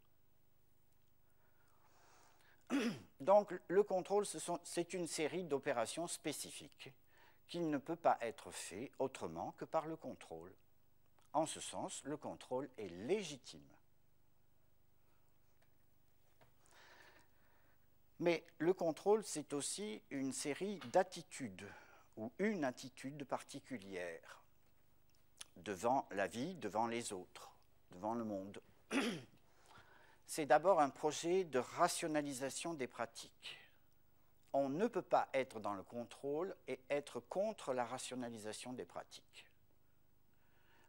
Donc, le contrôle, c'est une série d'opérations spécifiques qui ne peut pas être fait autrement que par le contrôle. En ce sens, le contrôle est légitime. Mais le contrôle, c'est aussi une série d'attitudes ou une attitude particulière devant la vie, devant les autres, devant le monde. C'est d'abord un projet de rationalisation des pratiques. On ne peut pas être dans le contrôle et être contre la rationalisation des pratiques.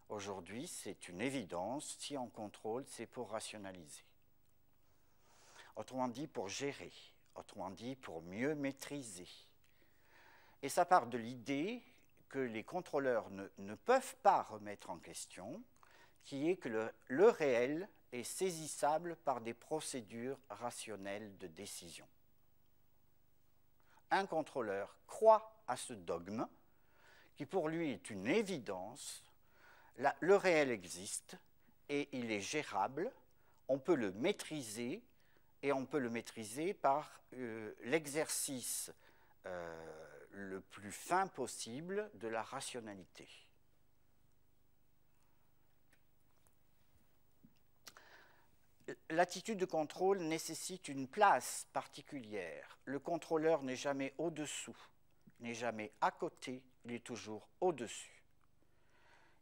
Aujourd'hui, c'est une évidence, si on contrôle, c'est pour rationaliser. Autrement dit, pour gérer, autrement dit, pour mieux maîtriser. Et ça part de l'idée que les contrôleurs ne peuvent pas remettre en question, qui est que le réel est saisissable par des procédures rationnelles de décision. Un contrôleur croit à ce dogme, qui pour lui est une évidence. Le réel existe et il est gérable, on peut le maîtriser, et on peut le maîtriser par l'exercice le plus fin possible de la rationalité. L'attitude de contrôle nécessite une place particulière. Le contrôleur n'est jamais au-dessous, n'est jamais à côté, il est toujours au-dessus.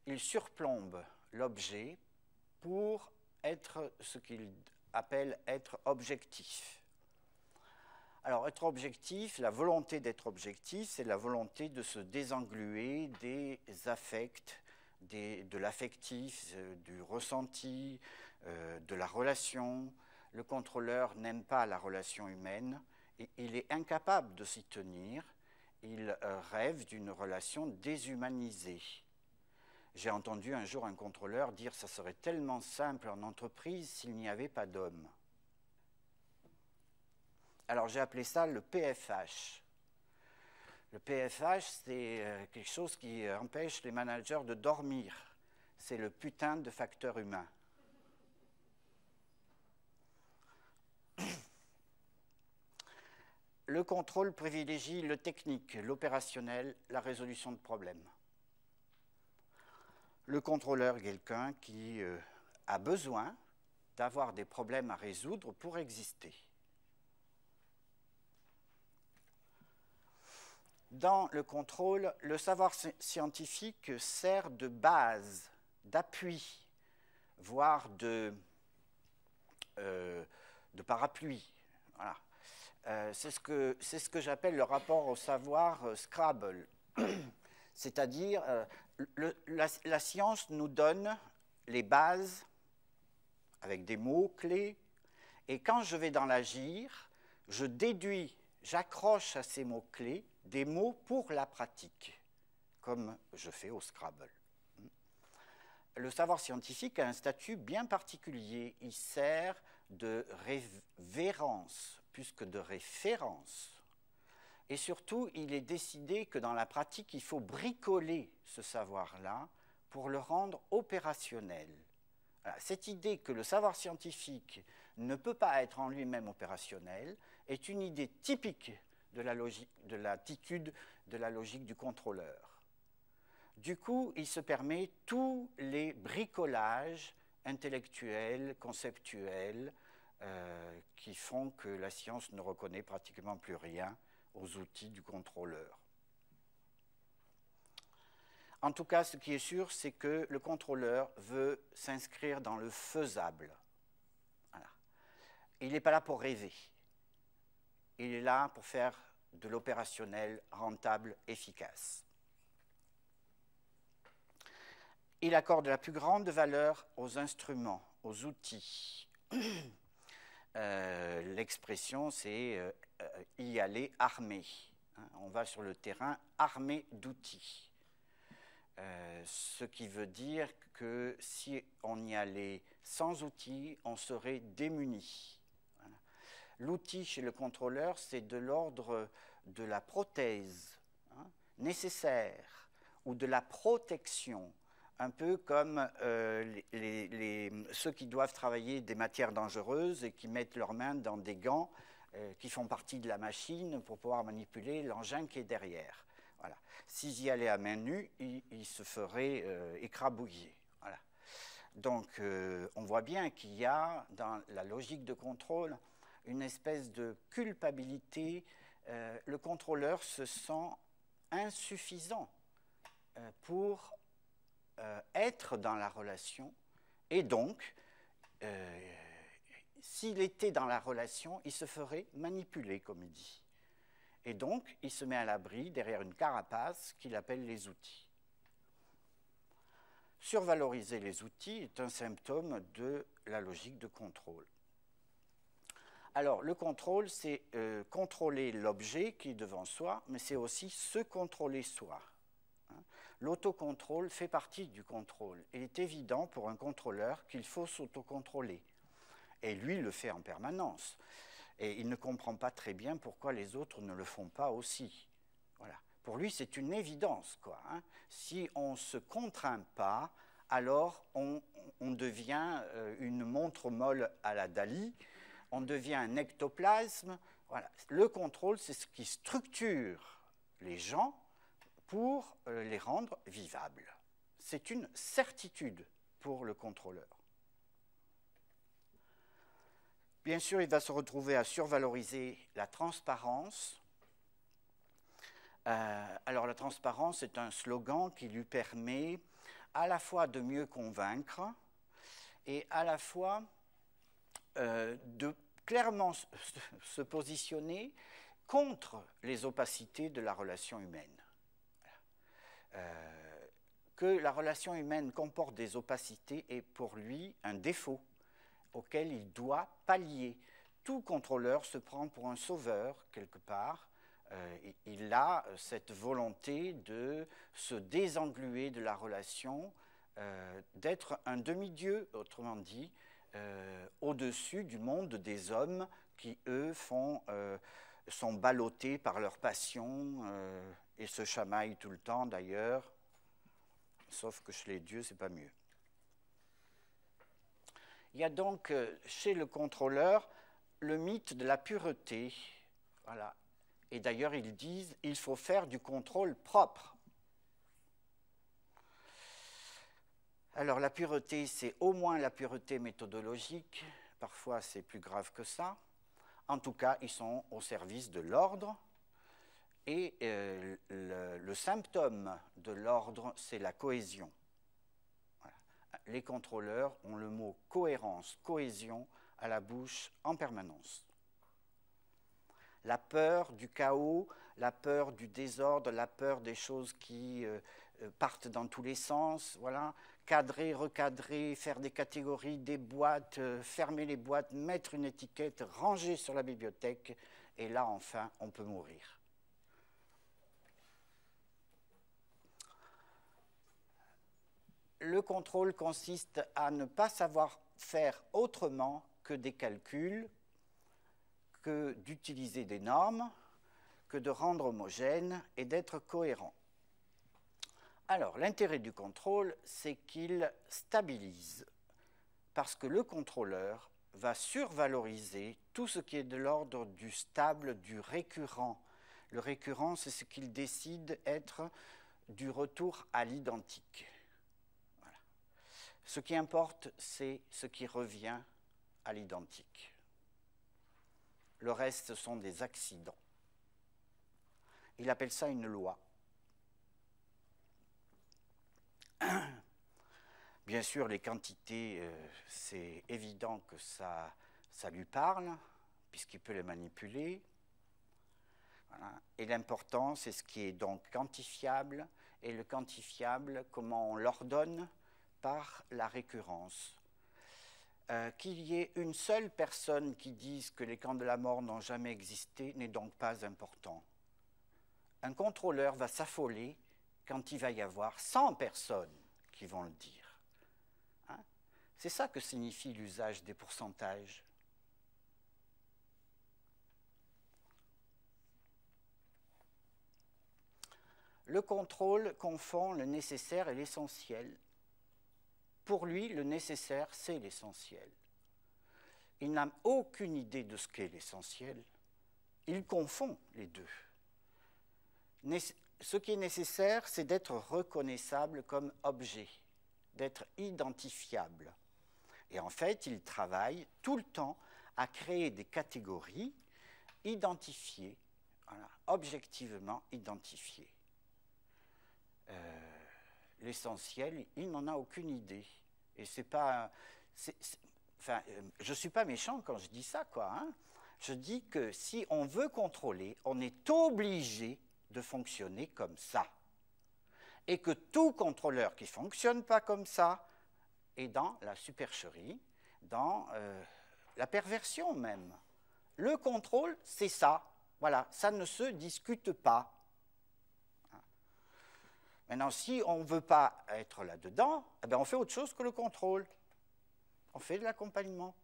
Il surplombe l'objet pour être ce qu'il appelle être objectif. Alors, être objectif, la volonté d'être objectif, c'est la volonté de se désengluer des affects, de l'affectif, du ressenti, de la relation. Le contrôleur n'aime pas la relation humaine et il est incapable de s'y tenir. Il rêve d'une relation déshumanisée. J'ai entendu un jour un contrôleur dire « ça serait tellement simple en entreprise s'il n'y avait pas d'hommes ». Alors j'ai appelé ça le PFH. Le PFH, c'est quelque chose qui empêche les managers de dormir. C'est le putain de facteur humain. Le contrôle privilégie le technique, l'opérationnel, la résolution de problèmes. Le contrôleur est quelqu'un qui a besoin d'avoir des problèmes à résoudre pour exister. Dans le contrôle, le savoir scientifique sert de base, d'appui, voire de parapluie. Voilà. C'est ce que j'appelle le rapport au savoir Scrabble. C'est-à-dire, la science nous donne les bases avec des mots-clés, et quand je vais dans l'agir, je déduis, j'accroche à ces mots-clés des mots pour la pratique, comme je fais au Scrabble. Le savoir scientifique a un statut bien particulier. Il sert de révérence plus que de référence. Et surtout, il est décidé que dans la pratique, il faut bricoler ce savoir-là pour le rendre opérationnel. Voilà, cette idée que le savoir scientifique ne peut pas être en lui-même opérationnel est une idée typique de l'attitude de la logique du contrôleur. Du coup, il se permet tous les bricolages intellectuels, conceptuels, qui font que la science ne reconnaît pratiquement plus rien aux outils du contrôleur. En tout cas, ce qui est sûr, c'est que le contrôleur veut s'inscrire dans le faisable. Voilà. Il n'est pas là pour rêver. Il est là pour faire de l'opérationnel rentable, efficace. Il accorde la plus grande valeur aux instruments, aux outils. L'expression, c'est y aller armé. On va sur le terrain armé d'outils. Ce qui veut dire que si on y allait sans outils, on serait démuni. Voilà. L'outil chez le contrôleur, c'est de l'ordre de la prothèse nécessaire ou de la protection, un peu comme ceux qui doivent travailler des matières dangereuses et qui mettent leurs mains dans des gants qui font partie de la machine pour pouvoir manipuler l'engin qui est derrière. Voilà. S'ils y allaient à main nue, ils se feraient écrabouiller. Voilà. Donc, on voit bien qu'il y a, dans la logique de contrôle, une espèce de culpabilité. Le contrôleur se sent insuffisant pour être dans la relation, et donc, s'il était dans la relation, il se ferait manipuler, comme il dit. Et donc, il se met à l'abri derrière une carapace qu'il appelle les outils. Survaloriser les outils est un symptôme de la logique de contrôle. Alors, le contrôle, c'est contrôler l'objet qui est devant soi, mais c'est aussi se contrôler soi. L'autocontrôle fait partie du contrôle. Il est évident pour un contrôleur qu'il faut s'autocontrôler. Et lui le fait en permanence. Et il ne comprend pas très bien pourquoi les autres ne le font pas aussi. Voilà. Pour lui, c'est une évidence, quoi. Si on ne se contraint pas, alors on devient une montre molle à la Dali, on devient un ectoplasme. Voilà. Le contrôle, c'est ce qui structure les gens pour les rendre vivables. C'est une certitude pour le contrôleur. Bien sûr, il va se retrouver à survaloriser la transparence. Alors la transparence est un slogan qui lui permet à la fois de mieux convaincre et à la fois de clairement se positionner contre les opacités de la relation humaine. Que la relation humaine comporte des opacités est pour lui un défaut auquel il doit pallier. Tout contrôleur se prend pour un sauveur, quelque part. Il a cette volonté de se désengluer de la relation d'être un demi-dieu, autrement dit, au-dessus du monde des hommes qui, eux, sont ballottés par leur passion et se chamaillent tout le temps, d'ailleurs, sauf que chez les dieux, c'est pas mieux. Il y a donc chez le contrôleur le mythe de la pureté. Voilà. Et d'ailleurs, ils disent il faut faire du contrôle propre. Alors, la pureté, c'est au moins la pureté méthodologique. Parfois, c'est plus grave que ça. En tout cas, ils sont au service de l'ordre. Et le symptôme de l'ordre, c'est la cohésion. Voilà. Les contrôleurs ont le mot cohérence, cohésion à la bouche en permanence. La peur du chaos, la peur du désordre, la peur des choses qui partent dans tous les sens, voilà. Cadrer, recadrer, faire des catégories, des boîtes, fermer les boîtes, mettre une étiquette, ranger sur la bibliothèque, et là, enfin, on peut mourir. Le contrôle consiste à ne pas savoir faire autrement que des calculs, que d'utiliser des normes, que de rendre homogène et d'être cohérent. Alors, l'intérêt du contrôle, c'est qu'il stabilise, parce que le contrôleur va survaloriser tout ce qui est de l'ordre du stable, du récurrent. Le récurrent, c'est ce qu'il décide être du retour à l'identique. Voilà. Ce qui importe, c'est ce qui revient à l'identique. Le reste, ce sont des accidents. Il appelle ça une loi. Bien sûr, les quantités, c'est évident que ça lui parle, puisqu'il peut les manipuler. Voilà. Et l'important, c'est ce qui est donc quantifiable, et le quantifiable, comment on l'ordonne par la récurrence. Qu'il y ait une seule personne qui dise que les camps de la mort n'ont jamais existé n'est donc pas important. Un contrôleur va s'affoler quand il va y avoir 100 personnes qui vont le dire. Hein? C'est ça que signifie l'usage des pourcentages. Le contrôle confond le nécessaire et l'essentiel. Pour lui, le nécessaire, c'est l'essentiel. Il n'a aucune idée de ce qu'est l'essentiel. Il confond les deux. Ce qui est nécessaire, c'est d'être reconnaissable comme objet, d'être identifiable. Et en fait, il travaille tout le temps à créer des catégories identifiées, voilà, objectivement identifiées. L'essentiel, il n'en a aucune idée. Et c'est pas... Enfin, je ne suis pas méchant quand je dis ça, quoi. Hein. Je dis que si on veut contrôler, on est obligé de fonctionner comme ça. Et que tout contrôleur qui ne fonctionne pas comme ça est dans la supercherie, dans la perversion même. Le contrôle, c'est ça. Voilà, ça ne se discute pas. Maintenant, si on ne veut pas être là-dedans, eh bien on fait autre chose que le contrôle. On fait de l'accompagnement.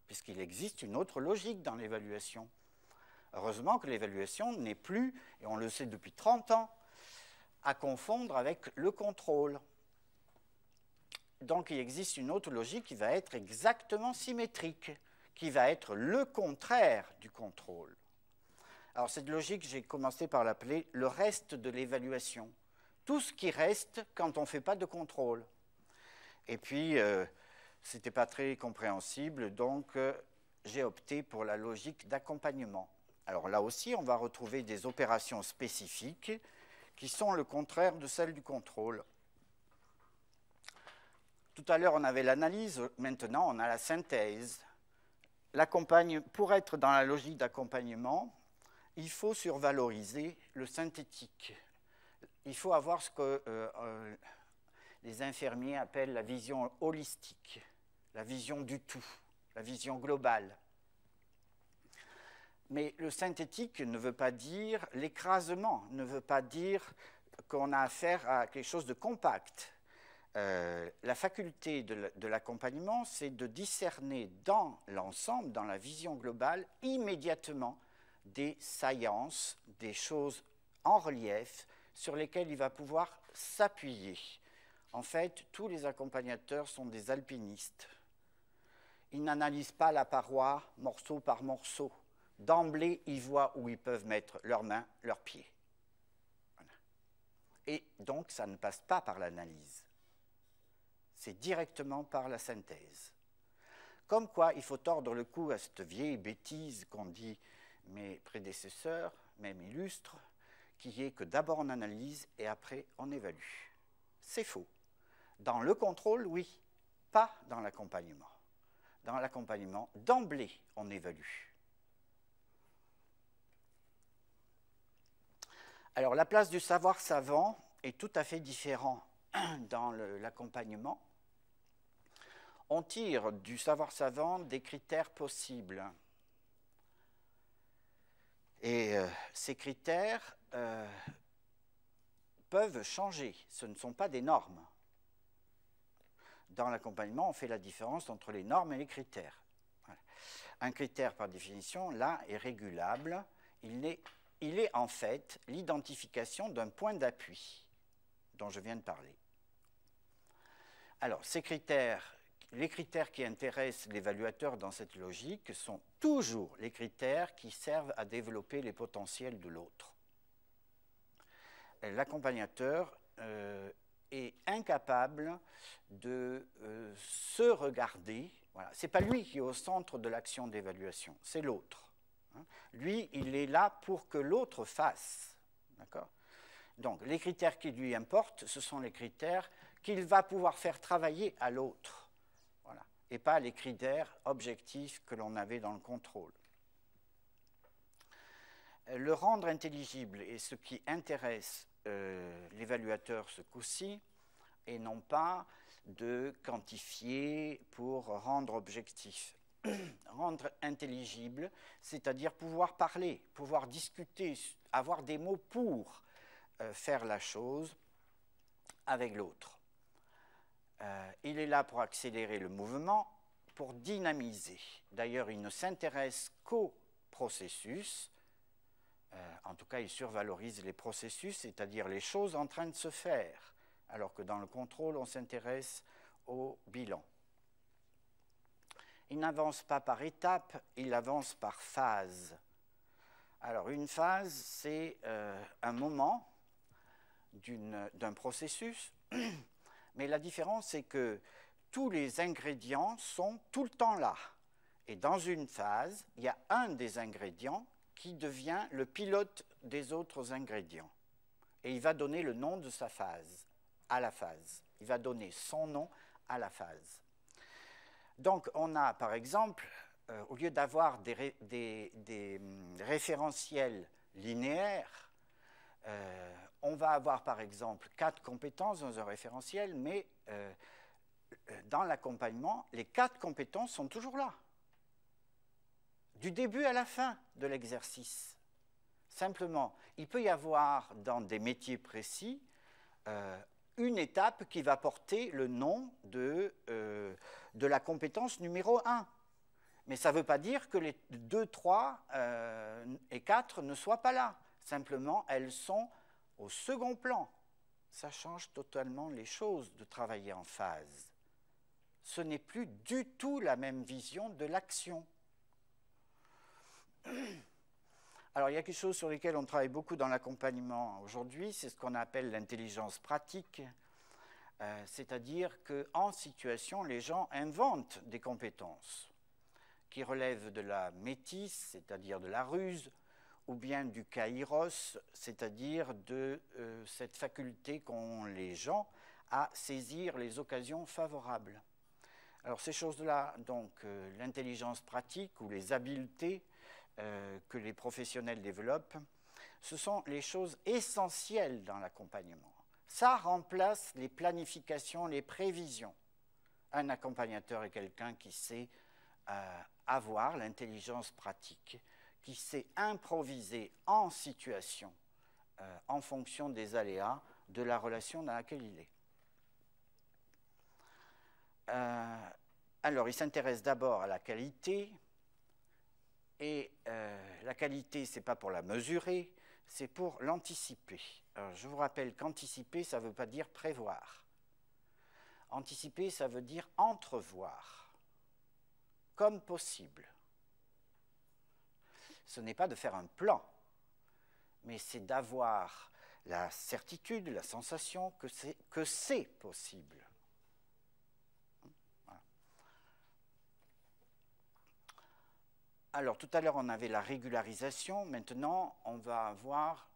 Puisqu'il existe une autre logique dans l'évaluation. Heureusement que l'évaluation n'est plus, et on le sait depuis 30 ans, à confondre avec le contrôle. Donc il existe une autre logique qui va être exactement symétrique, qui va être le contraire du contrôle. Alors cette logique, j'ai commencé par l'appeler le reste de l'évaluation. Tout ce qui reste quand on ne fait pas de contrôle. Et puis, ce n'était pas très compréhensible, donc j'ai opté pour la logique d'accompagnement. Alors là aussi, on va retrouver des opérations spécifiques qui sont le contraire de celles du contrôle. Tout à l'heure, on avait l'analyse, maintenant on a la synthèse. Pour être dans la logique d'accompagnement, il faut survaloriser le synthétique. Il faut avoir ce que les infirmiers appellent la vision holistique, la vision du tout, la vision globale. Mais le synthétique ne veut pas dire l'écrasement, ne veut pas dire qu'on a affaire à quelque chose de compact. La faculté de l'accompagnement, c'est de discerner dans l'ensemble, dans la vision globale, immédiatement des saillances, des choses en relief sur lesquelles il va pouvoir s'appuyer. En fait, tous les accompagnateurs sont des alpinistes. Ils n'analysent pas la paroi morceau par morceau. D'emblée, ils voient où ils peuvent mettre leurs mains, leurs pieds. Voilà. Et donc, ça ne passe pas par l'analyse. C'est directement par la synthèse. Comme quoi, il faut tordre le cou à cette vieille bêtise qu'ont dit mes prédécesseurs, même illustres, qui est que d'abord on analyse et après on évalue. C'est faux. Dans le contrôle, oui, pas dans l'accompagnement. Dans l'accompagnement, d'emblée, on évalue. Alors, la place du savoir savant est tout à fait différente dans l'accompagnement. On tire du savoir savant des critères possibles. Et ces critères peuvent changer. Ce ne sont pas des normes. Dans l'accompagnement, on fait la différence entre les normes et les critères. Voilà. Un critère, par définition, là, est régulable. Il est en fait l'identification d'un point d'appui dont je viens de parler. Alors, ces critères, les critères qui intéressent l'évaluateur dans cette logique sont toujours les critères qui servent à développer les potentiels de l'autre. L'accompagnateur est incapable de se regarder. Voilà. Ce n'est pas lui qui est au centre de l'action d'évaluation, c'est l'autre. Lui, il est là pour que l'autre fasse. D'accord ? Donc, les critères qui lui importent, ce sont les critères qu'il va pouvoir faire travailler à l'autre. Voilà. Et pas les critères objectifs que l'on avait dans le contrôle. Le rendre intelligible est ce qui intéresse l'évaluateur ce coup-ci, et non pas de quantifier pour rendre objectif. Rendre intelligible, c'est-à-dire pouvoir parler, pouvoir discuter, avoir des mots pour faire la chose avec l'autre. Il est là pour accélérer le mouvement, pour dynamiser. D'ailleurs, il ne s'intéresse qu'au processus. En tout cas, il survalorise les processus, c'est-à-dire les choses en train de se faire, alors que dans le contrôle, on s'intéresse au bilan. Il n'avance pas par étapes, il avance par phase. Alors, une phase, c'est un moment d'un processus, mais la différence, c'est que tous les ingrédients sont tout le temps là. Et dans une phase, il y a un des ingrédients qui devient le pilote des autres ingrédients. Et il va donner le nom de sa phase, à la phase. Il va donner son nom à la phase. Donc, on a, par exemple, au lieu d'avoir des référentiels linéaires, on va avoir, par exemple, 4 compétences dans un référentiel, mais dans l'accompagnement, les 4 compétences sont toujours là. Du début à la fin de l'exercice. Simplement, il peut y avoir dans des métiers précis une étape qui va porter le nom de la compétence numéro 1. Mais ça ne veut pas dire que les 2, 3 et 4 ne soient pas là. Simplement, elles sont au second plan. Ça change totalement les choses de travailler en phase. Ce n'est plus du tout la même vision de l'action. Alors, il y a quelque chose sur lequel on travaille beaucoup dans l'accompagnement aujourd'hui, c'est ce qu'on appelle l'intelligence pratique, c'est-à-dire qu'en situation, les gens inventent des compétences qui relèvent de la métisse, c'est-à-dire de la ruse, ou bien du kairos, c'est-à-dire de cette faculté qu'ont les gens à saisir les occasions favorables. Alors, ces choses-là, donc l'intelligence pratique ou les habiletés, que les professionnels développent, ce sont les choses essentielles dans l'accompagnement. Ça remplace les planifications, les prévisions. Un accompagnateur est quelqu'un qui sait avoir l'intelligence pratique, qui sait improviser en situation, en fonction des aléas de la relation dans laquelle il est. Alors, il s'intéresse d'abord à la qualité, et la qualité, ce n'est pas pour la mesurer, c'est pour l'anticiper. Alors, je vous rappelle qu'anticiper, ça ne veut pas dire prévoir. Anticiper, ça veut dire entrevoir, comme possible. Ce n'est pas de faire un plan, mais c'est d'avoir la certitude, la sensation que c'est possible. Voilà. Alors, tout à l'heure, on avait la régularisation. Maintenant, on va avoir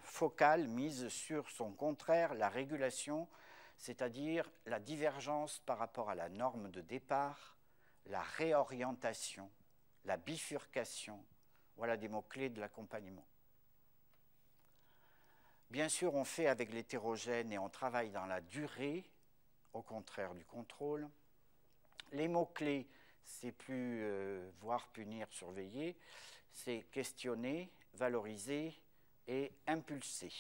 focale mise sur son contraire, la régulation, c'est-à-dire la divergence par rapport à la norme de départ, la réorientation, la bifurcation. Voilà des mots-clés de l'accompagnement. Bien sûr, on fait avec l'hétérogène et on travaille dans la durée, au contraire du contrôle. Les mots-clés, c'est plus voir, punir, surveiller, c'est questionner, valoriser et impulser.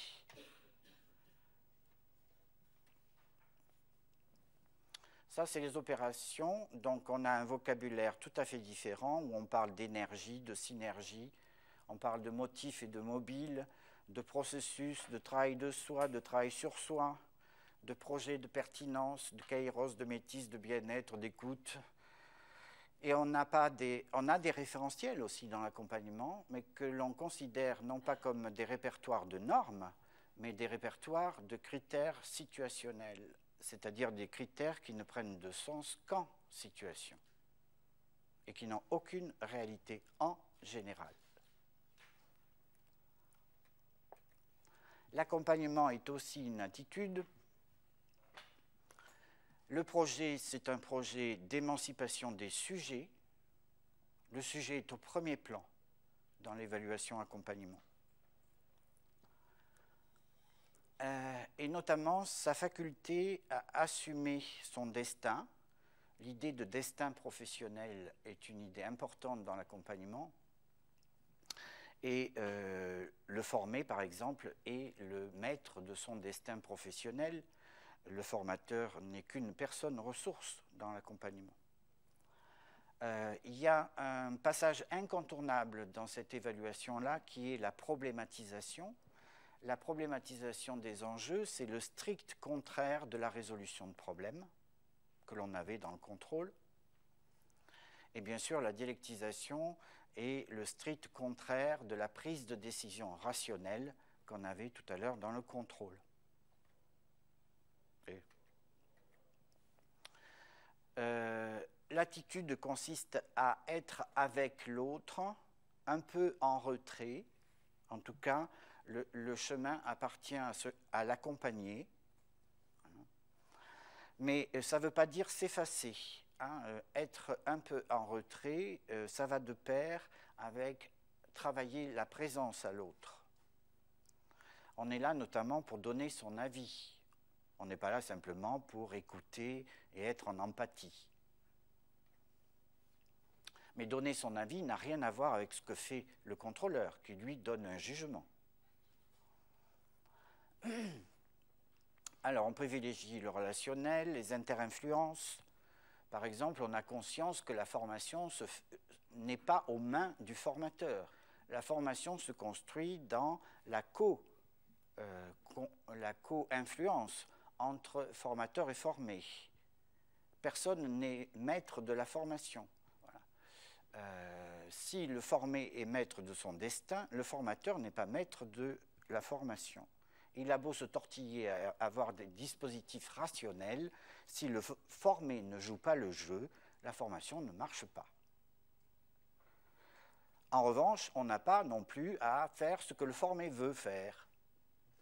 Ça, c'est les opérations. Donc, on a un vocabulaire tout à fait différent où on parle d'énergie, de synergie, on parle de motifs et de mobiles, de processus, de travail de soi, de travail sur soi, de projet de pertinence, de kairos, de métis, de bien-être, d'écoute. Et on a des référentiels aussi dans l'accompagnement, mais que l'on considère non pas comme des répertoires de normes, mais des répertoires de critères situationnels, c'est-à-dire des critères qui ne prennent de sens qu'en situation et qui n'ont aucune réalité en général. L'accompagnement est aussi une attitude. Le projet, c'est un projet d'émancipation des sujets. Le sujet est au premier plan dans l'évaluation accompagnement. Et notamment sa faculté à assumer son destin. L'idée de destin professionnel est une idée importante dans l'accompagnement. Et le formé, par exemple, est le maître de son destin professionnel. Le formateur n'est qu'une personne ressource dans l'accompagnement. Il y a un passage incontournable dans cette évaluation-là qui est la problématisation. La problématisation des enjeux, c'est le strict contraire de la résolution de problèmes que l'on avait dans le contrôle. Et bien sûr, la dialectisation est le strict contraire de la prise de décision rationnelle qu'on avait tout à l'heure dans le contrôle. L'attitude consiste à être avec l'autre, un peu en retrait. En tout cas, le chemin appartient à l'accompagner. Mais ça ne veut pas dire s'effacer. Être un peu en retrait, ça va de pair avec travailler la présence à l'autre. On est là notamment pour donner son avis. On n'est pas là simplement pour écouter et être en empathie. Mais donner son avis n'a rien à voir avec ce que fait le contrôleur, qui lui donne un jugement. Alors, on privilégie le relationnel, les interinfluences. Par exemple, on a conscience que la formation n'est pas aux mains du formateur. La formation se construit dans la co-influence entre formateur et formé. Personne n'est maître de la formation. Si le formé est maître de son destin, le formateur n'est pas maître de la formation. Il a beau se tortiller à avoir des dispositifs rationnels, si le formé ne joue pas le jeu, la formation ne marche pas. En revanche, on n'a pas non plus à faire ce que le formé veut faire.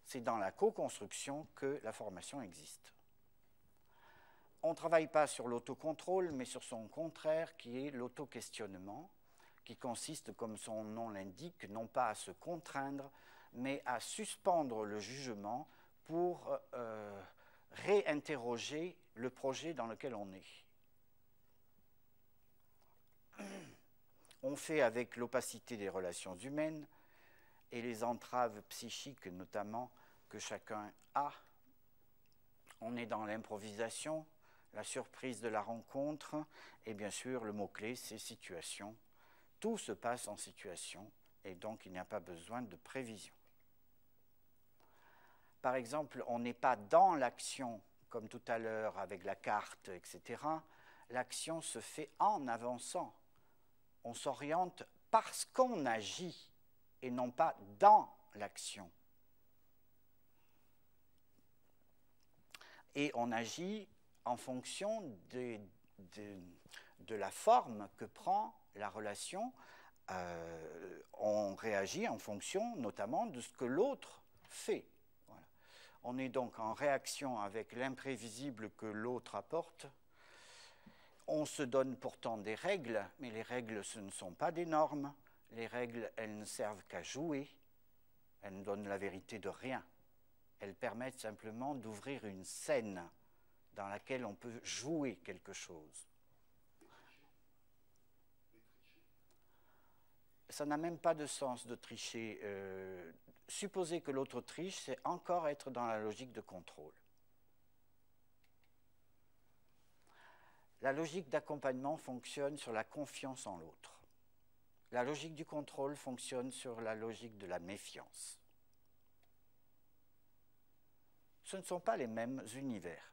C'est dans la co-construction que la formation existe. On ne travaille pas sur l'autocontrôle, mais sur son contraire, qui est l'auto-questionnement, qui consiste, comme son nom l'indique, non pas à se contraindre, mais à suspendre le jugement pour réinterroger le projet dans lequel on est. On fait avec l'opacité des relations humaines et les entraves psychiques notamment que chacun a. On est dans l'improvisation. la surprise de la rencontre, et bien sûr, le mot-clé, c'est situation. Tout se passe en situation, et donc il n'y a pas besoin de prévision. Par exemple, on n'est pas dans l'action, comme tout à l'heure avec la carte, etc. L'action se fait en avançant. On s'oriente parce qu'on agit, et non pas dans l'action. Et on agit en fonction de la forme que prend la relation. On réagit en fonction notamment de ce que l'autre fait. Voilà. On est donc en réaction avec l'imprévisible que l'autre apporte. On se donne pourtant des règles, mais les règles, ce ne sont pas des normes. Les règles, elles ne servent qu'à jouer. Elles ne donnent la vérité de rien. Elles permettent simplement d'ouvrir une scène dans laquelle on peut jouer quelque chose. Ça n'a même pas de sens de tricher. Supposer que l'autre triche, c'est encore être dans la logique de contrôle. La logique d'accompagnement fonctionne sur la confiance en l'autre. La logique du contrôle fonctionne sur la logique de la méfiance. Ce ne sont pas les mêmes univers.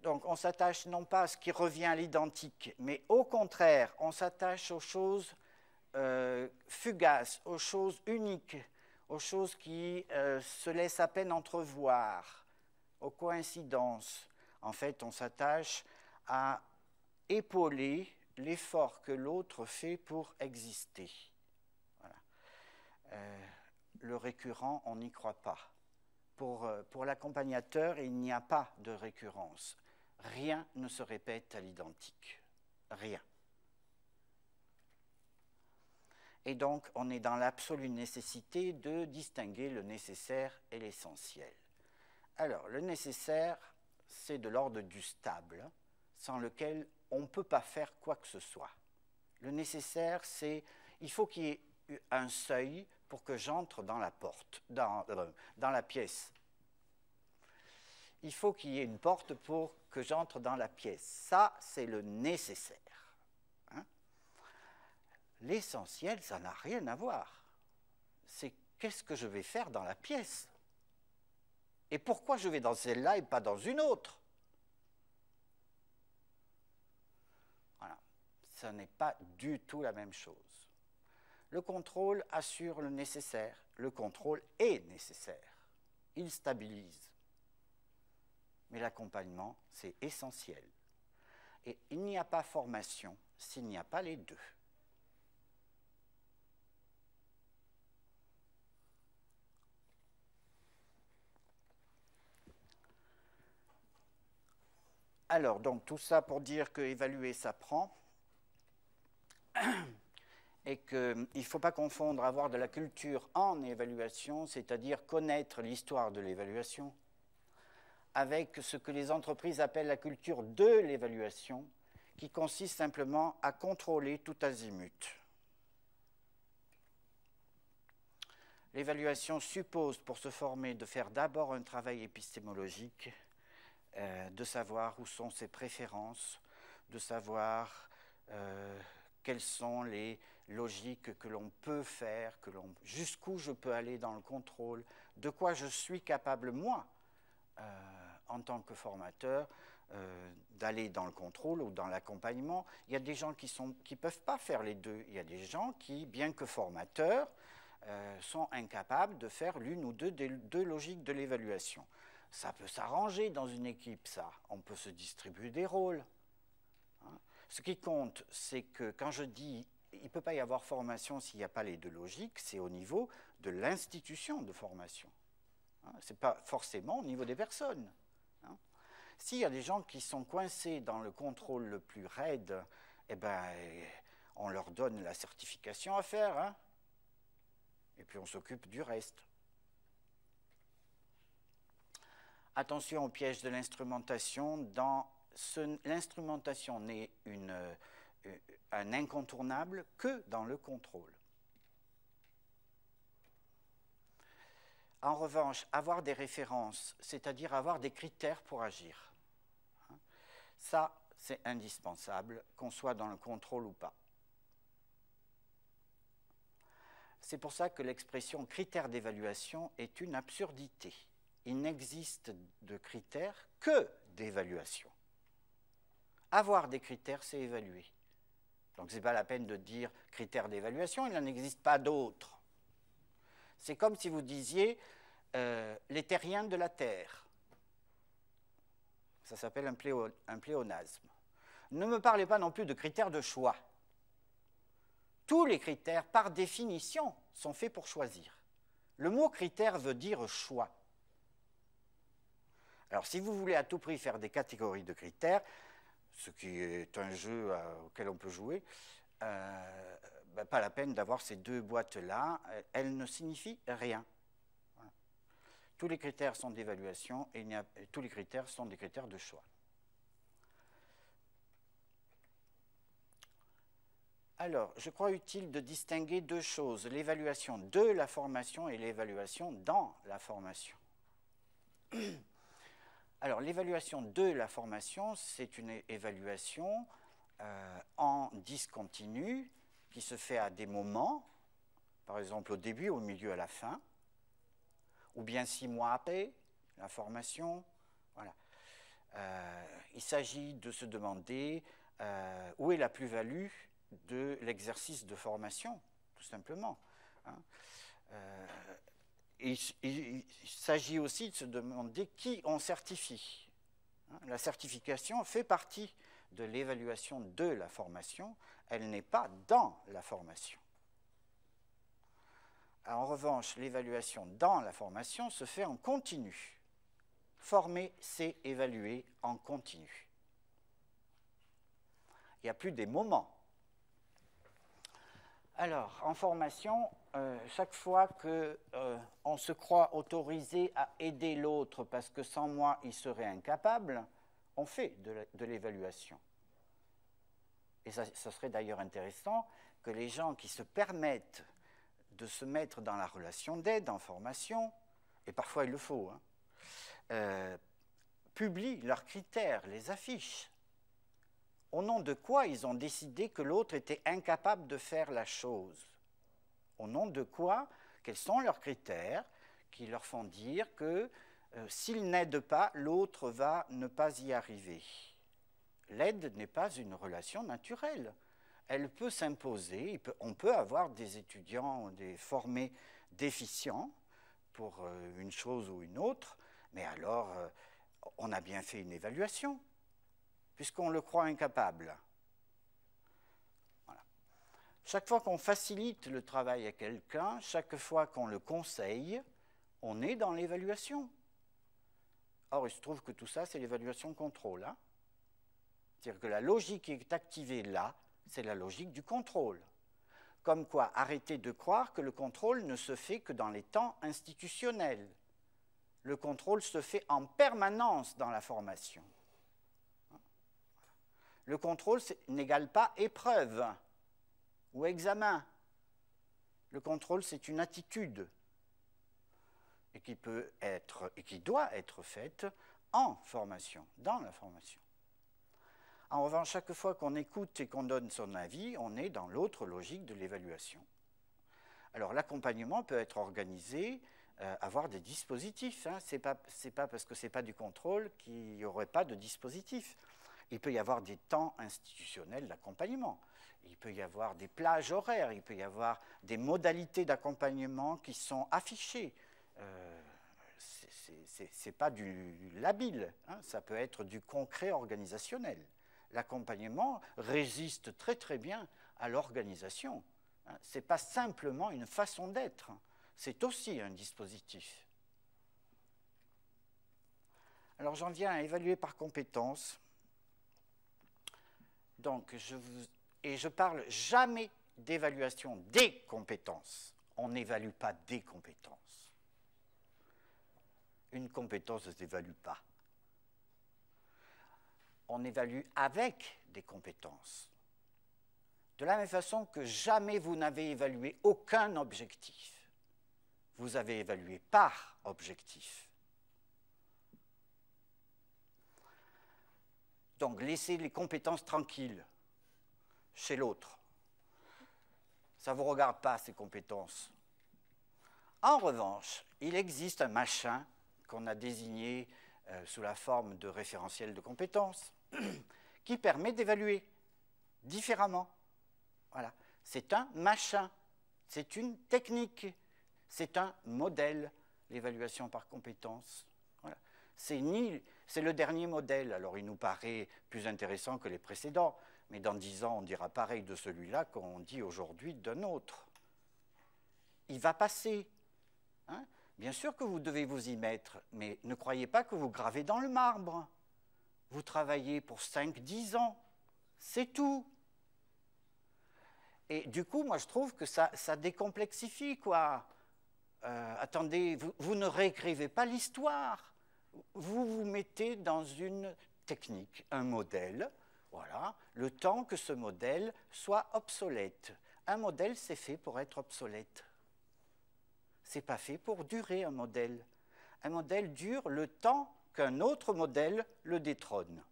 Donc on s'attache non pas à ce qui revient à l'identique, mais au contraire, on s'attache aux choses fugaces, aux choses uniques, aux choses qui se laissent à peine entrevoir, aux coïncidences. En fait, on s'attache à épauler l'effort que l'autre fait pour exister. Voilà. Le récurrent, on n'y croit pas. Pour l'accompagnateur, il n'y a pas de récurrence. Rien ne se répète à l'identique. Rien. Et donc, on est dans l'absolue nécessité de distinguer le nécessaire et l'essentiel. Alors, le nécessaire, c'est de l'ordre du stable, sans lequel on ne peut pas faire quoi que ce soit. Le nécessaire, c'est, il faut qu'il y ait un seuil pour que j'entre dans la porte, dans la pièce. Il faut qu'il y ait une porte pour que j'entre dans la pièce. Ça, c'est le nécessaire. Hein? L'essentiel, ça n'a rien à voir. C'est qu'est-ce que je vais faire dans la pièce? Et pourquoi je vais dans celle-là et pas dans une autre? Voilà. Ça n'est pas du tout la même chose. Le contrôle assure le nécessaire. Le contrôle est nécessaire. Il stabilise. Mais l'accompagnement, c'est essentiel. Et il n'y a pas formation s'il n'y a pas les deux. Alors, donc, tout ça pour dire que évaluer s'apprend et qu'il ne faut pas confondre avoir de la culture en évaluation, c'est-à-dire connaître l'histoire de l'évaluation, avec ce que les entreprises appellent la culture de l'évaluation, qui consiste simplement à contrôler tout azimut. L'évaluation suppose, pour se former, de faire d'abord un travail épistémologique, de savoir où sont ses préférences, de savoir quelles sont les logiques que l'on peut faire, jusqu'où je peux aller dans le contrôle, de quoi je suis capable, moi, en tant que formateur, d'aller dans le contrôle ou dans l'accompagnement. Il y a des gens qui ne peuvent pas faire les deux. Il y a des gens qui, bien que formateurs, sont incapables de faire l'une ou deux logiques de l'évaluation. Ça peut s'arranger dans une équipe, ça. On peut se distribuer des rôles. Hein. Ce qui compte, c'est que quand je dis il ne peut pas y avoir formation s'il n'y a pas les deux logiques, c'est au niveau de l'institution de formation. Hein. Ce n'est pas forcément au niveau des personnes. Hein. S'il y a des gens qui sont coincés dans le contrôle le plus raide, eh ben, on leur donne la certification à faire, hein, et puis on s'occupe du reste. Attention au piège de l'instrumentation. L'instrumentation n'est un incontournable que dans le contrôle. En revanche, avoir des références, c'est-à-dire avoir des critères pour agir, ça, c'est indispensable, qu'on soit dans le contrôle ou pas. C'est pour ça que l'expression critère d'évaluation est une absurdité. Il n'existe de critères que d'évaluation. Avoir des critères, c'est évaluer. Donc ce n'est pas la peine de dire critères d'évaluation, il n'en existe pas d'autres. C'est comme si vous disiez les terriens de la Terre. Ça s'appelle un pléonasme. Ne me parlez pas non plus de critères de choix. Tous les critères, par définition, sont faits pour choisir. Le mot critère veut dire choix. Alors, si vous voulez à tout prix faire des catégories de critères, ce qui est un jeu auquel on peut jouer, pas la peine d'avoir ces deux boîtes-là, elles ne signifient rien. Voilà. Tous les critères sont d'évaluation et tous les critères sont des critères de choix. Alors, je crois utile de distinguer deux choses, l'évaluation de la formation et l'évaluation dans la formation. Alors, l'évaluation de la formation, c'est une évaluation en discontinu qui se fait à des moments, par exemple au début, au milieu, à la fin, ou bien 6 mois après la formation. Voilà. Il s'agit de se demander où est la plus-value de l'exercice de formation, tout simplement. Il s'agit aussi de se demander qui on certifie. La certification fait partie de l'évaluation de la formation, elle n'est pas dans la formation. En revanche, l'évaluation dans la formation se fait en continu. Former, c'est évaluer en continu. Il n'y a plus des moments. Alors, en formation, chaque fois qu'on se croit autorisé à aider l'autre parce que sans moi, il serait incapable, on fait de l'évaluation. Et ça serait d'ailleurs intéressant que les gens qui se permettent de se mettre dans la relation d'aide en formation, et parfois il le faut, publient leurs critères, les affichent. Au nom de quoi ils ont décidé que l'autre était incapable de faire la chose? Au nom de quoi? Quels sont leurs critères qui leur font dire que s'ils n'aident pas, l'autre va ne pas y arriver? L'aide n'est pas une relation naturelle. Elle peut s'imposer, on peut avoir des étudiants, des formés déficients pour une chose ou une autre, mais alors on a bien fait une évaluation, puisqu'on le croit incapable. Voilà. Chaque fois qu'on facilite le travail à quelqu'un, chaque fois qu'on le conseille, on est dans l'évaluation. Or, il se trouve que tout ça, c'est l'évaluation contrôle. Hein? C'est-à-dire que la logique qui est activée là, c'est la logique du contrôle. Comme quoi, arrêtez de croire que le contrôle ne se fait que dans les temps institutionnels. Le contrôle se fait en permanence dans la formation. Le contrôle n'égale pas épreuve ou examen. Le contrôle, c'est une attitude et qui peut être et qui doit être faite en formation, dans la formation. En revanche, chaque fois qu'on écoute et qu'on donne son avis, on est dans l'autre logique de l'évaluation. Alors l'accompagnement peut être organisé, avoir des dispositifs. Hein. C'est pas parce que ce n'est pas du contrôle qu'il n'y aurait pas de dispositif. Il peut y avoir des temps institutionnels d'accompagnement, il peut y avoir des plages horaires, il peut y avoir des modalités d'accompagnement qui sont affichées. Ce n'est pas du labile, hein, ça peut être du concret organisationnel. L'accompagnement résiste très très bien à l'organisation. Hein. Ce n'est pas simplement une façon d'être, c'est aussi un dispositif. Alors j'en viens à évaluer par compétence. Donc, je parle jamais d'évaluation des compétences. On n'évalue pas des compétences. Une compétence ne s'évalue pas. On évalue avec des compétences. De la même façon que jamais vous n'avez évalué aucun objectif. vous avez évalué par objectif. Donc, laissez les compétences tranquilles chez l'autre. Ça ne vous regarde pas, ces compétences. En revanche, il existe un machin qu'on a désigné sous la forme de référentiel de compétences qui permet d'évaluer différemment. Voilà. C'est un machin, c'est une technique, c'est un modèle, l'évaluation par compétences. Voilà. C'est le dernier modèle, alors il nous paraît plus intéressant que les précédents, mais dans 10 ans, on dira pareil de celui-là qu'on dit aujourd'hui d'un autre. Il va passer. Hein? Bien sûr que vous devez vous y mettre, mais ne croyez pas que vous gravez dans le marbre. Vous travaillez pour 5-10 ans, c'est tout. Et du coup, moi, je trouve que ça décomplexifie, quoi. Attendez, vous ne réécrivez pas l'histoire. Vous vous mettez dans une technique, un modèle, voilà, le temps que ce modèle soit obsolète. Un modèle, c'est fait pour être obsolète. Ce n'est pas fait pour durer, un modèle. Un modèle dure le temps qu'un autre modèle le détrône.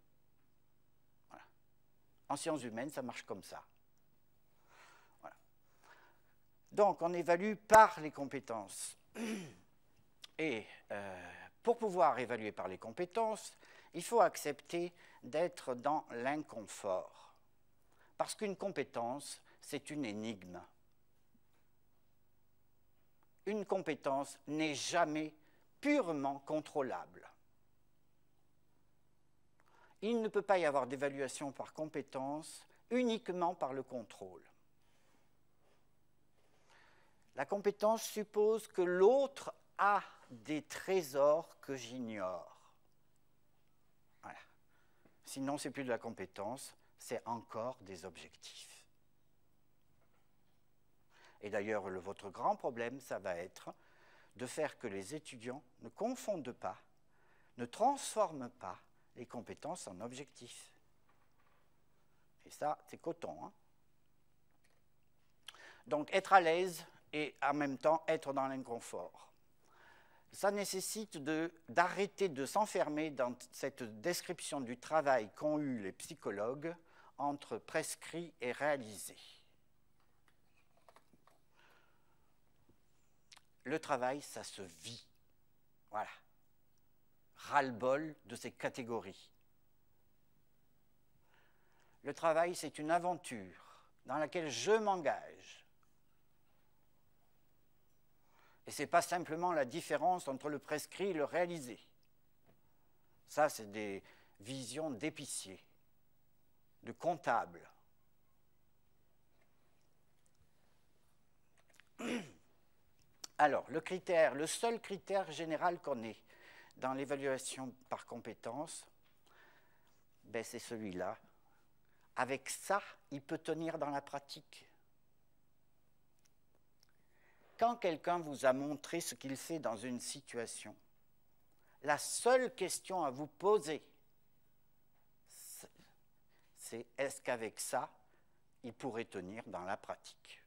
Voilà. En sciences humaines, ça marche comme ça. Voilà. Donc, on évalue par les compétences. Et pour pouvoir évaluer par les compétences, il faut accepter d'être dans l'inconfort. Parce qu'une compétence, c'est une énigme. Une compétence n'est jamais purement contrôlable. Il ne peut pas y avoir d'évaluation par compétence uniquement par le contrôle. La compétence suppose que l'autre a des trésors que j'ignore. Voilà. Sinon, ce n'est plus de la compétence, c'est encore des objectifs. Et d'ailleurs, votre grand problème, ça va être de faire que les étudiants ne confondent pas, ne transforment pas les compétences en objectifs. Et ça, c'est coton. Hein? Donc, être à l'aise et en même temps être dans l'inconfort. Ça nécessite d'arrêter de s'enfermer dans cette description du travail qu'ont eu les psychologues entre prescrit et réalisé. Le travail, ça se vit. Voilà. Ras-le-bol de ces catégories. Le travail, c'est une aventure dans laquelle je m'engage. Et ce n'est pas simplement la différence entre le prescrit et le réalisé. Ça, c'est des visions d'épiciers, de comptables. Alors, le seul critère général qu'on ait dans l'évaluation par compétence, ben c'est celui-là. Avec ça, il peut tenir dans la pratique. Quand quelqu'un vous a montré ce qu'il fait dans une situation, la seule question à vous poser, c'est est-ce qu'avec ça, il pourrait tenir dans la pratique ?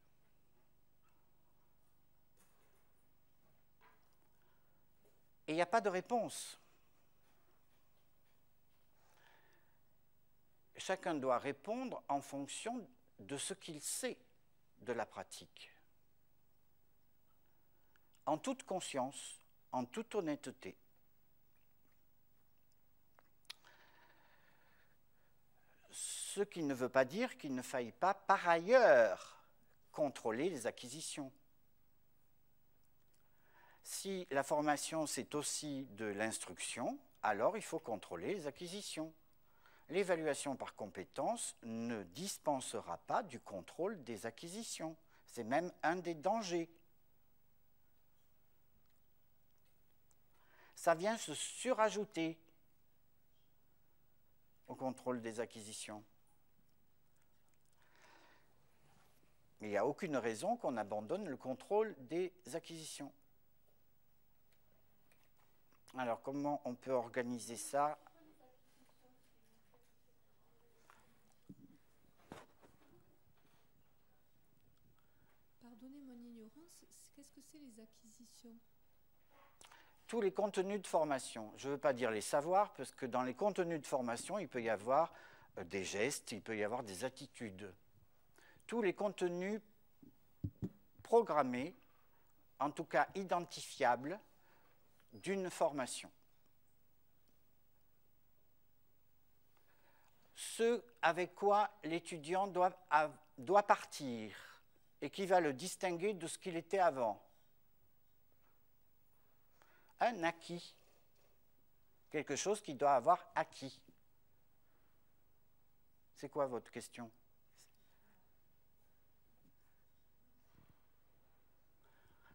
Et il n'y a pas de réponse. Chacun doit répondre en fonction de ce qu'il sait de la pratique. En toute conscience, en toute honnêteté. Ce qui ne veut pas dire qu'il ne faille pas, par ailleurs, contrôler les acquisitions. Si la formation, c'est aussi de l'instruction, alors il faut contrôler les acquisitions. L'évaluation par compétence ne dispensera pas du contrôle des acquisitions. C'est même un des dangers. Ça vient se surajouter au contrôle des acquisitions. Mais il n'y a aucune raison qu'on abandonne le contrôle des acquisitions. Alors, comment on peut organiser ça ? Pardonnez mon ignorance, Qu'est-ce que c'est les acquisitions? Tous les contenus de formation. Je ne veux pas dire les savoirs, parce que dans les contenus de formation, il peut y avoir des gestes, il peut y avoir des attitudes. Tous les contenus programmés, en tout cas identifiables, d'une formation. Ce avec quoi l'étudiant doit partir et qui va le distinguer de ce qu'il était avant. Un acquis. Quelque chose qu'il doit avoir acquis. C'est quoi votre question?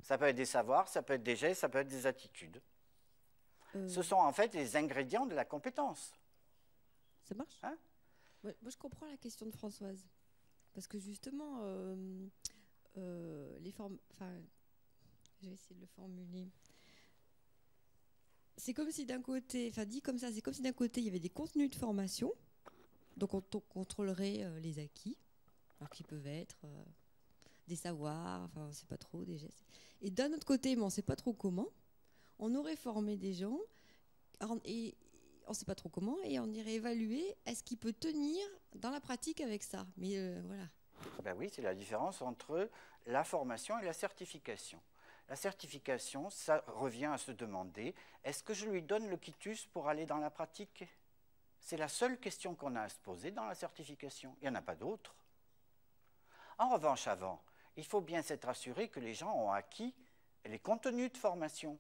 Ça peut être des savoirs, ça peut être des gestes, ça peut être des attitudes. Ce sont en fait les ingrédients de la compétence. Ça marche? Hein? Moi, je comprends la question de Françoise. Parce que justement, les formes... Enfin, je vais essayer de le formuler. C'est comme si d'un côté, enfin dit comme ça, c'est comme si d'un côté il y avait des contenus de formation, donc on contrôlerait les acquis, alors qu'ils peuvent être des savoirs, enfin on ne sait pas trop, des gestes. Et d'un autre côté, mais on ne sait pas trop comment, on aurait formé des gens, et on ne sait pas trop comment, et on irait évaluer est-ce qu'il peut tenir dans la pratique avec ça. Mais voilà. Ben oui, c'est la différence entre la formation et la certification. La certification, ça revient à se demander, est-ce que je lui donne le quitus pour aller dans la pratique? C'est la seule question qu'on a à se poser dans la certification. Il n'y en a pas d'autre. En revanche, avant, il faut bien s'être assuré que les gens ont acquis les contenus de formation.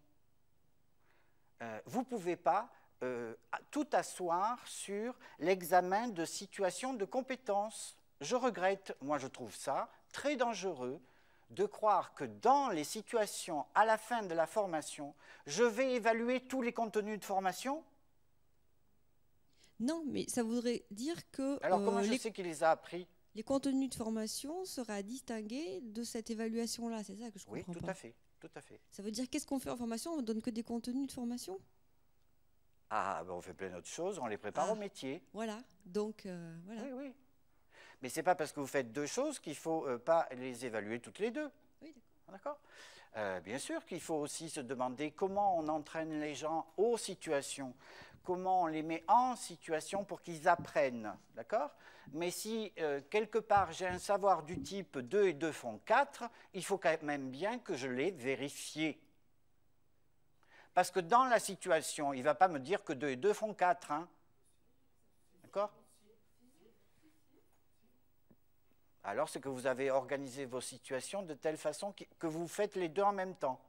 Vous ne pouvez pas tout asseoir sur l'examen de situation de compétences. Je regrette, moi je trouve ça très dangereux, de croire que dans les situations à la fin de la formation, je vais évaluer tous les contenus de formation. Non, mais ça voudrait dire que... Alors comment je sais qu'il les a appris? Les contenus de formation seraient à distinguer de cette évaluation-là, c'est ça que je comprends pas. Oui, tout à fait, tout à fait. Ça veut dire qu'est-ce qu'on fait en formation? On ne donne que des contenus de formation? Ah, ben on fait plein d'autres choses, on les prépare au métier. Voilà, donc voilà. Oui, oui. Mais ce n'est pas parce que vous faites deux choses qu'il ne faut pas les évaluer toutes les deux. Oui, d'accord. Bien sûr qu'il faut aussi se demander comment on entraîne les gens aux situations, comment on les met en situation pour qu'ils apprennent, d'accord? Mais si quelque part j'ai un savoir du type 2 et 2 font 4, il faut quand même bien que je l'ai vérifié. Parce que dans la situation, il ne va pas me dire que 2 et 2 font 4, hein? D'accord? Alors c'est que vous avez organisé vos situations de telle façon que vous faites les deux en même temps.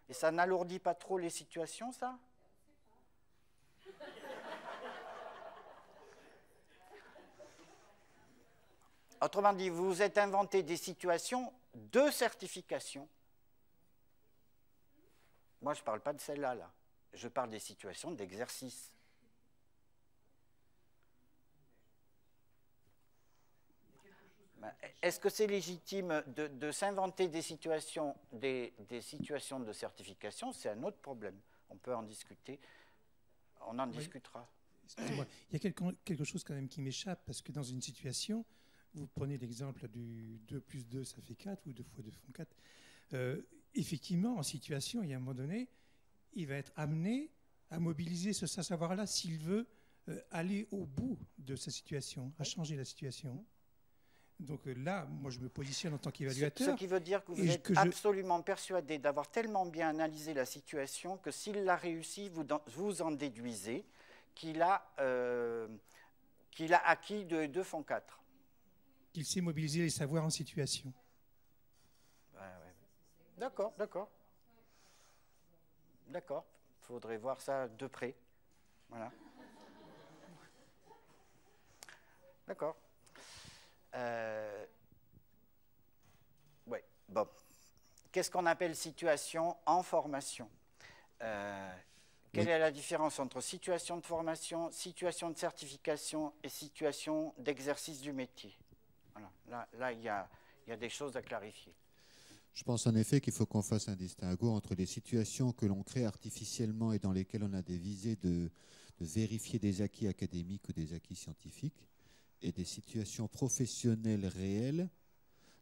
Et ça n'alourdit pas trop les situations, ça? Autrement dit, vous vous êtes inventé des situations de certification. Moi, je ne parle pas de celle-là, là. Je parle des situations d'exercice. Est-ce que c'est légitime de s'inventer des situations de certification? C'est un autre problème. On peut en discuter. On en discutera. Excusez-moi, il y a quelque chose quand même qui m'échappe, parce que dans une situation, vous prenez l'exemple du 2 plus 2, ça fait 4, ou 2 fois 2 font 4. Effectivement, en situation, il y a un moment donné, il va être amené à mobiliser ce savoir-là s'il veut aller au bout de sa situation, à changer la situation. Donc là, moi, je me positionne en tant qu'évaluateur. Ce qui veut dire que vous êtes absolument persuadé d'avoir tellement bien analysé la situation que s'il l'a réussi, vous en déduisez qu'il a acquis 2 et 2 font 4. Qu'il sait mobiliser les savoirs en situation. Ouais. D'accord, d'accord. D'accord. Il faudrait voir ça de près. Voilà. D'accord. Oui, bon. Qu'est-ce qu'on appelle situation en formation? Quelle est la différence entre situation de formation, situation de certification et situation d'exercice du métier? Voilà. Là, il y a des choses à clarifier. Je pense en effet qu'il faut qu'on fasse un distinguo entre les situations que l'on crée artificiellement et dans lesquelles on a des visées de vérifier des acquis académiques ou des acquis scientifiques, et des situations professionnelles réelles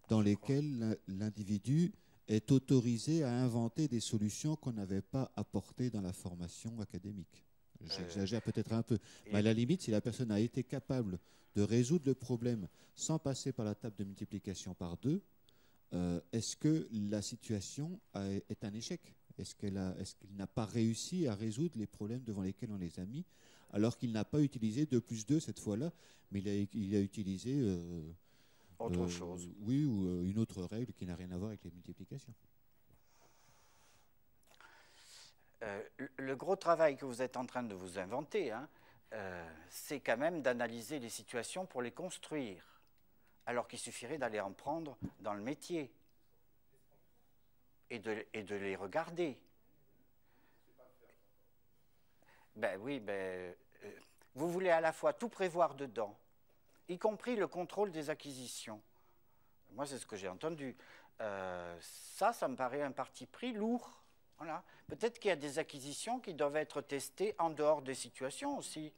dans lesquelles l'individu est autorisé à inventer des solutions qu'on n'avait pas apportées dans la formation académique. J'exagère peut-être un peu. Mais à la limite, si la personne a été capable de résoudre le problème sans passer par la table de multiplication par 2, est-ce que la situation est un échec? Est-ce qu'il n'a pas réussi à résoudre les problèmes devant lesquels on les a mis, alors qu'il n'a pas utilisé 2 plus 2 cette fois-là, mais il a utilisé autre chose. Oui, ou une autre règle qui n'a rien à voir avec les multiplications. Le gros travail que vous êtes en train de vous inventer, hein, c'est quand même d'analyser les situations pour les construire, alors qu'il suffirait d'aller en prendre dans le métier et de les regarder. Ben oui, vous voulez à la fois tout prévoir dedans, y compris le contrôle des acquisitions. Moi, c'est ce que j'ai entendu. Ça me paraît un parti pris lourd. Voilà. Peut-être qu'il y a des acquisitions qui doivent être testées en dehors des situations aussi.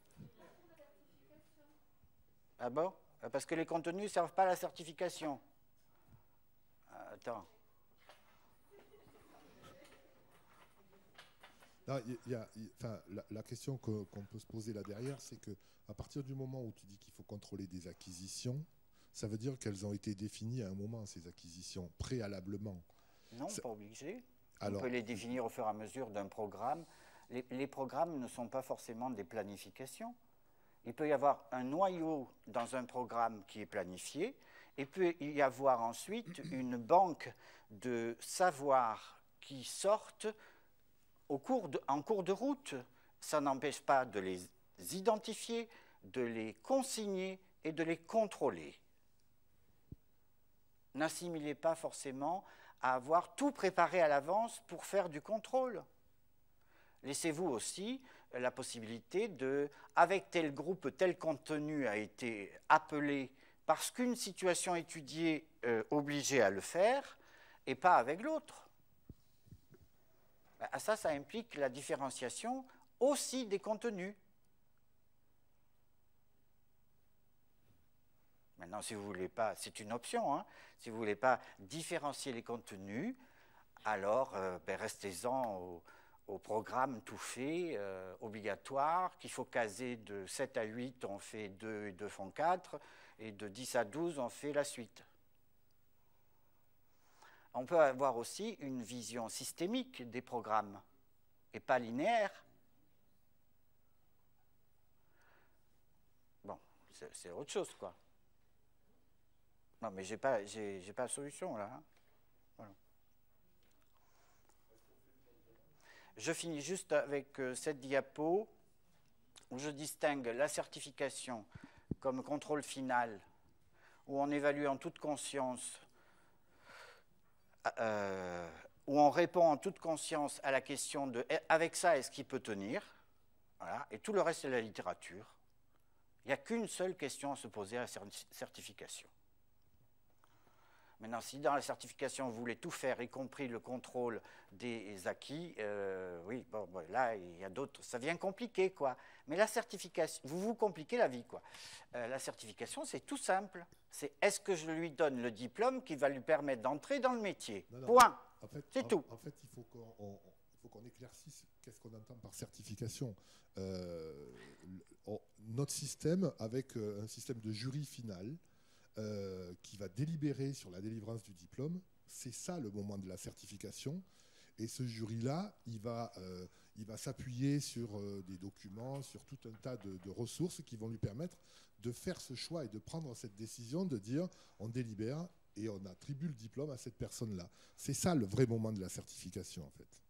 Ah bon? Parce que les contenus ne servent pas à la certification. Attends. Non, la question qu'on peut se poser là derrière, c'est qu'à partir du moment où tu dis qu'il faut contrôler des acquisitions, ça veut dire qu'elles ont été définies à un moment, ces acquisitions, préalablement. Non, pas obligé. Alors, on peut les définir au fur et à mesure d'un programme. Les programmes ne sont pas forcément des planifications. Il peut y avoir un noyau dans un programme qui est planifié, et peut y avoir ensuite une banque de savoirs qui sortent en cours de route. Ça n'empêche pas de les identifier, de les consigner et de les contrôler. N'assimilez pas forcément à avoir tout préparé à l'avance pour faire du contrôle. Laissez-vous aussi la possibilité de, avec tel groupe, tel contenu a été appelé parce qu'une situation étudiée obligeait à le faire, et pas avec l'autre. Ça implique la différenciation aussi des contenus. Maintenant, si vous ne voulez pas, c'est une option, hein, si vous ne voulez pas différencier les contenus, alors restez-en au programme tout fait, obligatoire, qu'il faut caser de 7 à 8, on fait 2 et 2 font 4, et de 10 à 12, on fait la suite. On peut avoir aussi une vision systémique des programmes, et pas linéaire. Bon, c'est autre chose, quoi. Non, mais j'ai pas de solution, là. Hein. Voilà. Je finis juste avec cette diapo où je distingue la certification comme contrôle final, où on évalue en toute conscience, où on répond en toute conscience à la question de « avec ça, est-ce qu'il peut tenir ?» Voilà. Et tout le reste, c'est la littérature. Il n'y a qu'une seule question à se poser à la certification. Maintenant, si dans la certification, vous voulez tout faire, y compris le contrôle des acquis, oui, bon, là, il y a d'autres, ça devient compliqué, quoi. Mais la certification, vous vous compliquez la vie, quoi. La certification, c'est tout simple. C'est est-ce que je lui donne le diplôme qui va lui permettre d'entrer dans le métier? Non, point. En fait, c'est tout. En fait, il faut qu'on éclaircisse qu'est-ce qu'on entend par certification. Notre système, avec un système de jury final, qui va délibérer sur la délivrance du diplôme, c'est ça le moment de la certification. Et ce jury-là, il va s'appuyer sur des documents, sur tout un tas de ressources qui vont lui permettre de faire ce choix et de prendre cette décision de dire on délibère et on attribue le diplôme à cette personne-là. C'est ça le vrai moment de la certification, en fait.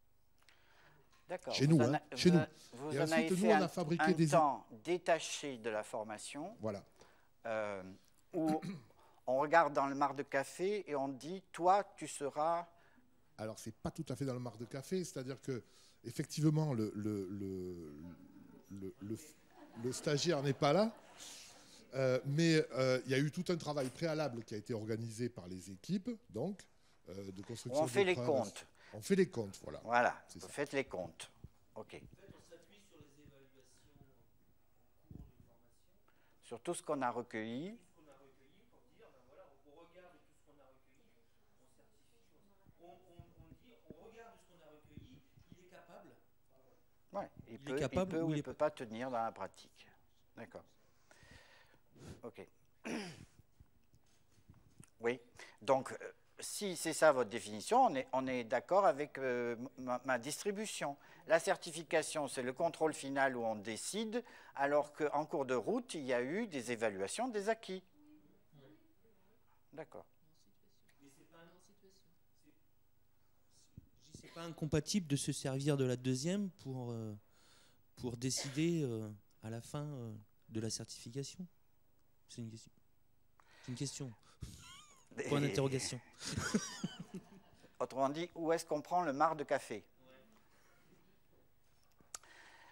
D'accord. Chez nous, hein, chez nous. Vous Et en ensuite, avez nous, fait on a fabriqué un des temps détaché de la formation. Voilà. Où on regarde dans le marc de café et on dit « toi, tu seras… » Alors, ce n'est pas tout à fait dans le marc de café, c'est-à-dire que effectivement, le stagiaire n'est pas là, mais il y a eu tout un travail préalable qui a été organisé par les équipes, donc, de construction. On fait les comptes. On fait les comptes, voilà. Voilà, vous faites les comptes. OK. Sur tout ce qu'on a recueilli. On Il est capable peut ou ou il il est ne peut pas tenir dans la pratique. D'accord. OK. Oui. Donc, si c'est ça votre définition, on est d'accord avec ma distribution. La certification, c'est le contrôle final où on décide, alors qu'en cours de route, il y a eu des évaluations des acquis. D'accord. Mais c'est pas incompatible de se servir de la deuxième pour décider à la fin de la certification. C'est une question. C'est une question. Point d'interrogation. Autrement dit, où est-ce qu'on prend le marc de café?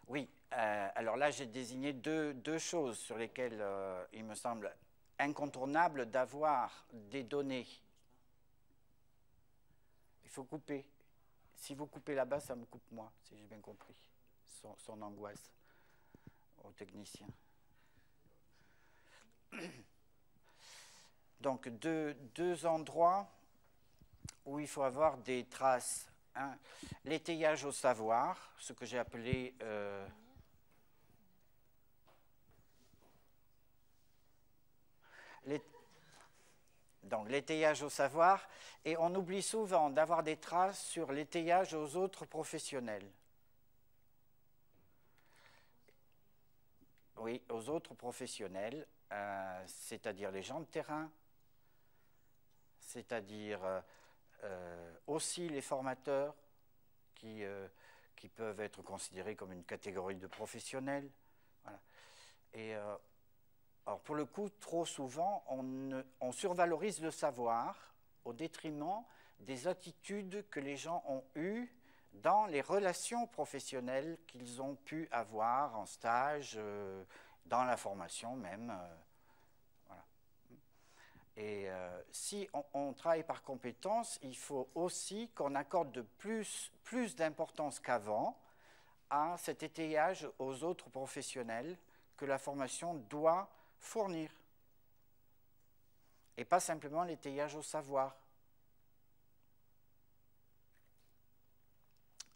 Oui, alors là j'ai désigné deux choses sur lesquelles il me semble incontournable d'avoir des données. Il faut couper. Si vous coupez là-bas, ça me coupe moi, si j'ai bien compris. Son angoisse au technicien. Donc deux endroits où il faut avoir des traces. Hein. L'étayage au savoir, ce que j'ai appelé donc l'étayage au savoir, et on oublie souvent d'avoir des traces sur l'étayage aux autres professionnels. Oui, aux autres professionnels, c'est-à-dire les gens de terrain, c'est-à-dire aussi les formateurs qui peuvent être considérés comme une catégorie de professionnels. Voilà. Et alors pour le coup, trop souvent, on survalorise le savoir au détriment des attitudes que les gens ont eues dans les relations professionnelles qu'ils ont pu avoir en stage, dans la formation même. Voilà. Et si on travaille par compétences, il faut aussi qu'on accorde plus d'importance qu'avant à cet étayage aux autres professionnels que la formation doit fournir. Et pas simplement l'étayage au savoir.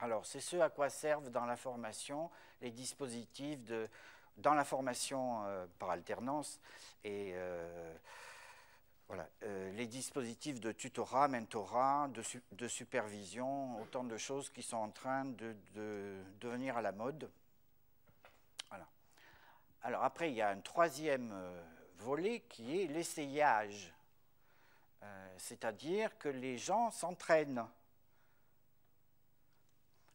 Alors, c'est ce à quoi servent dans la formation les dispositifs dans la formation par alternance et voilà, les dispositifs de tutorat, mentorat, de supervision, autant de choses qui sont en train de devenir à la mode. Voilà. Alors après, il y a un troisième volet qui est l'essayage, c'est-à-dire que les gens s'entraînent.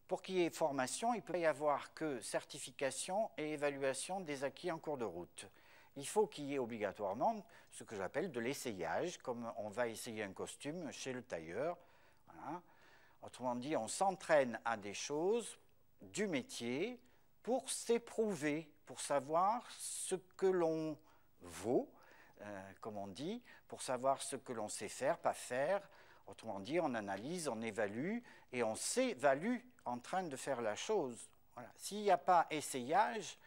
Pour qu'il y ait formation, il ne peut y avoir que certification et évaluation des acquis en cours de route. Il faut qu'il y ait obligatoirement ce que j'appelle de l'essayage, comme on va essayer un costume chez le tailleur. Voilà. Autrement dit, on s'entraîne à des choses du métier pour s'éprouver, pour savoir ce que l'on vaut, comme on dit, pour savoir ce que l'on sait faire, pas faire. Autrement dit, on analyse, on évalue et on s'évalue en train de faire la chose. Voilà. S'il n'y a pas essayage,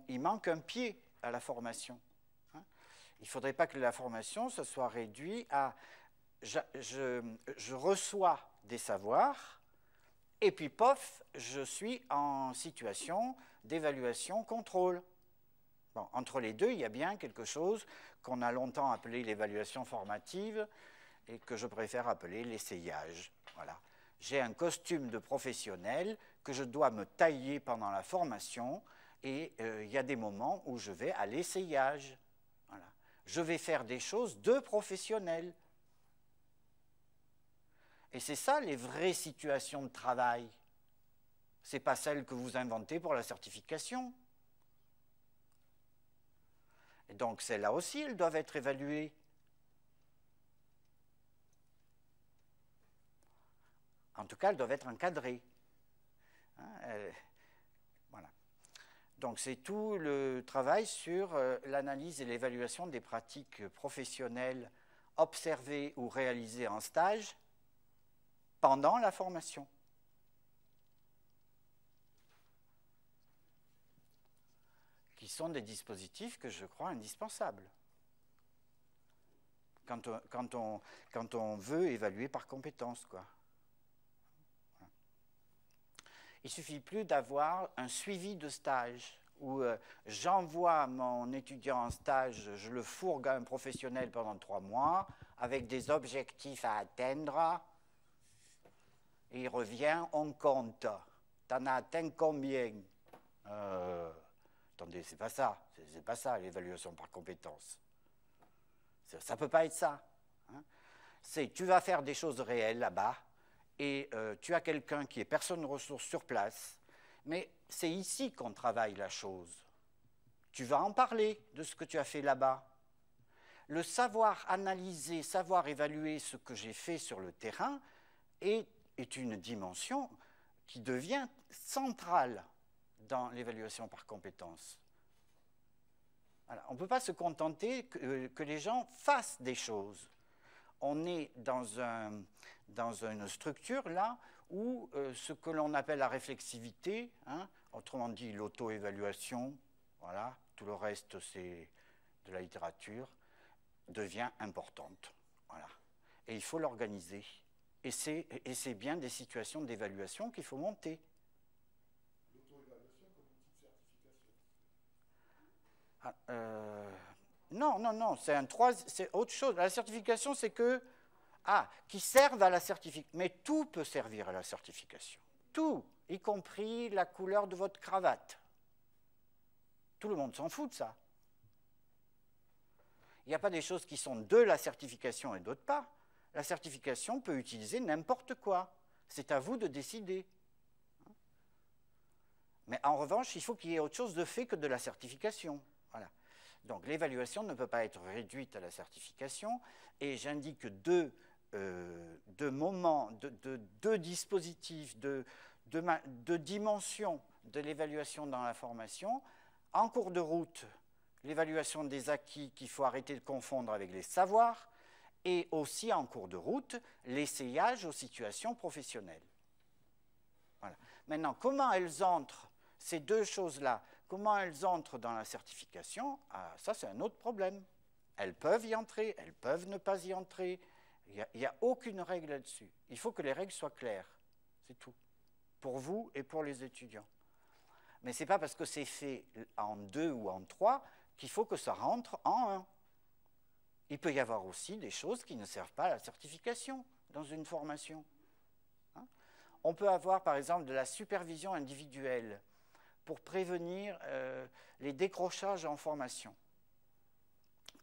il manque un pied à la formation. Hein. Il ne faudrait pas que la formation se soit réduite à je reçois des savoirs et puis pof, je suis en situation d'évaluation contrôle. Bon, entre les deux, il y a bien quelque chose qu'on a longtemps appelé l'évaluation formative et que je préfère appeler l'essayage. Voilà. J'ai un costume de professionnel que je dois me tailler pendant la formation et il y a des moments où je vais à l'essayage. Voilà. Je vais faire des choses de professionnel. Et c'est ça les vraies situations de travail. Ce n'est pas celles que vous inventez pour la certification. Et donc celles-là aussi, elles doivent être évaluées. En tout cas, elles doivent être encadrées. Hein, voilà. Donc c'est tout le travail sur l'analyse et l'évaluation des pratiques professionnelles observées ou réalisées en stage pendant la formation. Qui sont des dispositifs que je crois indispensables quand on veut évaluer par compétence, quoi. Il ne suffit plus d'avoir un suivi de stage où j'envoie mon étudiant en stage, je le fourgue à un professionnel pendant 3 mois avec des objectifs à atteindre. Et il revient, on compte. T'en as atteint combien? Attendez, c'est pas ça. C'est pas ça l'évaluation par compétence. Ça ne peut pas être ça. Hein. C'est tu vas faire des choses réelles là-bas et tu as quelqu'un qui est personne ressource sur place, mais c'est ici qu'on travaille la chose. Tu vas en parler de ce que tu as fait là-bas. Le savoir analyser, savoir évaluer ce que j'ai fait sur le terrain est une dimension qui devient centrale dans l'évaluation par compétences. Voilà. On ne peut pas se contenter que les gens fassent des choses. On est dans une structure là où ce que l'on appelle la réflexivité, hein, autrement dit l'auto-évaluation, voilà, tout le reste c'est de la littérature, devient importante. Voilà. Et il faut l'organiser. Et c'est bien des situations d'évaluation qu'il faut monter. L'auto-évaluation comme outil de certification. Non, c'est autre chose. La certification, c'est que, qui servent à la certification. Mais tout peut servir à la certification. Tout, y compris la couleur de votre cravate. Tout le monde s'en fout de ça. Il n'y a pas des choses qui sont de la certification et d'autres pas. La certification peut utiliser n'importe quoi. C'est à vous de décider. Mais en revanche, il faut qu'il y ait autre chose de fait que de la certification. Voilà. Donc l'évaluation ne peut pas être réduite à la certification. Et j'indique deux moments, deux dispositifs, deux dimensions de l'évaluation dans la formation. En cours de route, l'évaluation des acquis qu'il faut arrêter de confondre avec les savoirs. Et aussi en cours de route, l'essayage aux situations professionnelles. Voilà. Maintenant, comment elles entrent, ces deux choses-là, comment elles entrent dans la certification, ça c'est un autre problème. Elles peuvent y entrer, elles peuvent ne pas y entrer. Il n'y a aucune règle là-dessus. Il faut que les règles soient claires, c'est tout, pour vous et pour les étudiants. Mais ce n'est pas parce que c'est fait en 2 ou en 3 qu'il faut que ça rentre en 1. Il peut y avoir aussi des choses qui ne servent pas à la certification dans une formation. Hein? On peut avoir, par exemple, de la supervision individuelle pour prévenir les décrochages en formation,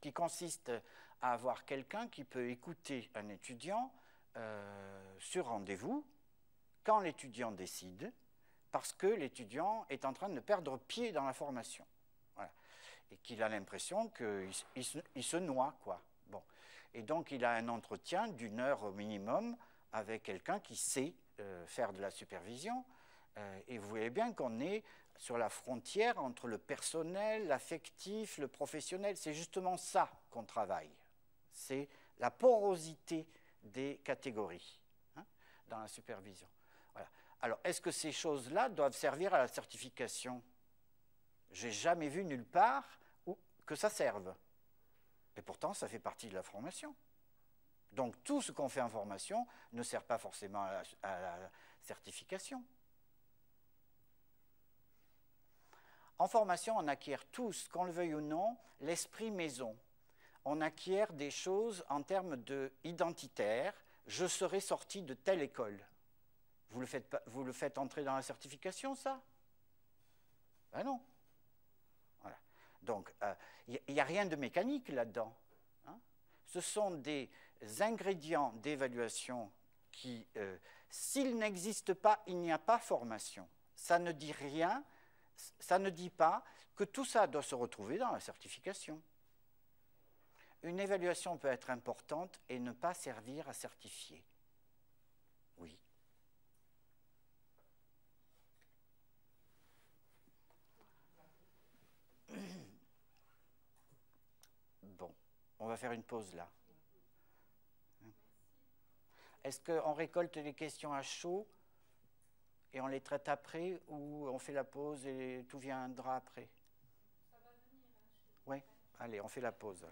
qui consiste à avoir quelqu'un qui peut écouter un étudiant sur rendez-vous quand l'étudiant décide, parce que l'étudiant est en train de perdre pied dans la formation. Voilà. Et qu'il a l'impression qu'il se noie, quoi. Bon. Et donc, il a un entretien d'1 heure au minimum avec quelqu'un qui sait faire de la supervision. Et vous voyez bien qu'on est sur la frontière entre le personnel, l'affectif, le professionnel. C'est justement ça qu'on travaille. C'est la porosité des catégories, hein, dans la supervision. Voilà. Alors, est-ce que ces choses-là doivent servir à la certification ? Je n'ai jamais vu nulle part que ça serve. Et pourtant, ça fait partie de la formation. Donc, tout ce qu'on fait en formation ne sert pas forcément à la certification. En formation, on acquiert tous, qu'on le veuille ou non, l'esprit maison. On acquiert des choses en termes identitaires. Je serai sorti de telle école. Vous le faites entrer dans la certification, ça? Ben non. Voilà. Donc, il n'y a rien de mécanique là-dedans. Hein. Ce sont des ingrédients d'évaluation qui, s'ils n'existent pas, il n'y a pas formation. Ça ne dit rien, ça ne dit pas que tout ça doit se retrouver dans la certification. Une évaluation peut être importante et ne pas servir à certifier. Oui. Bon, on va faire une pause là. Est-ce qu'on récolte les questions à chaud et on les traite après ou on fait la pause et tout viendra après? Ça va venir à chaud. Oui, allez, on fait la pause.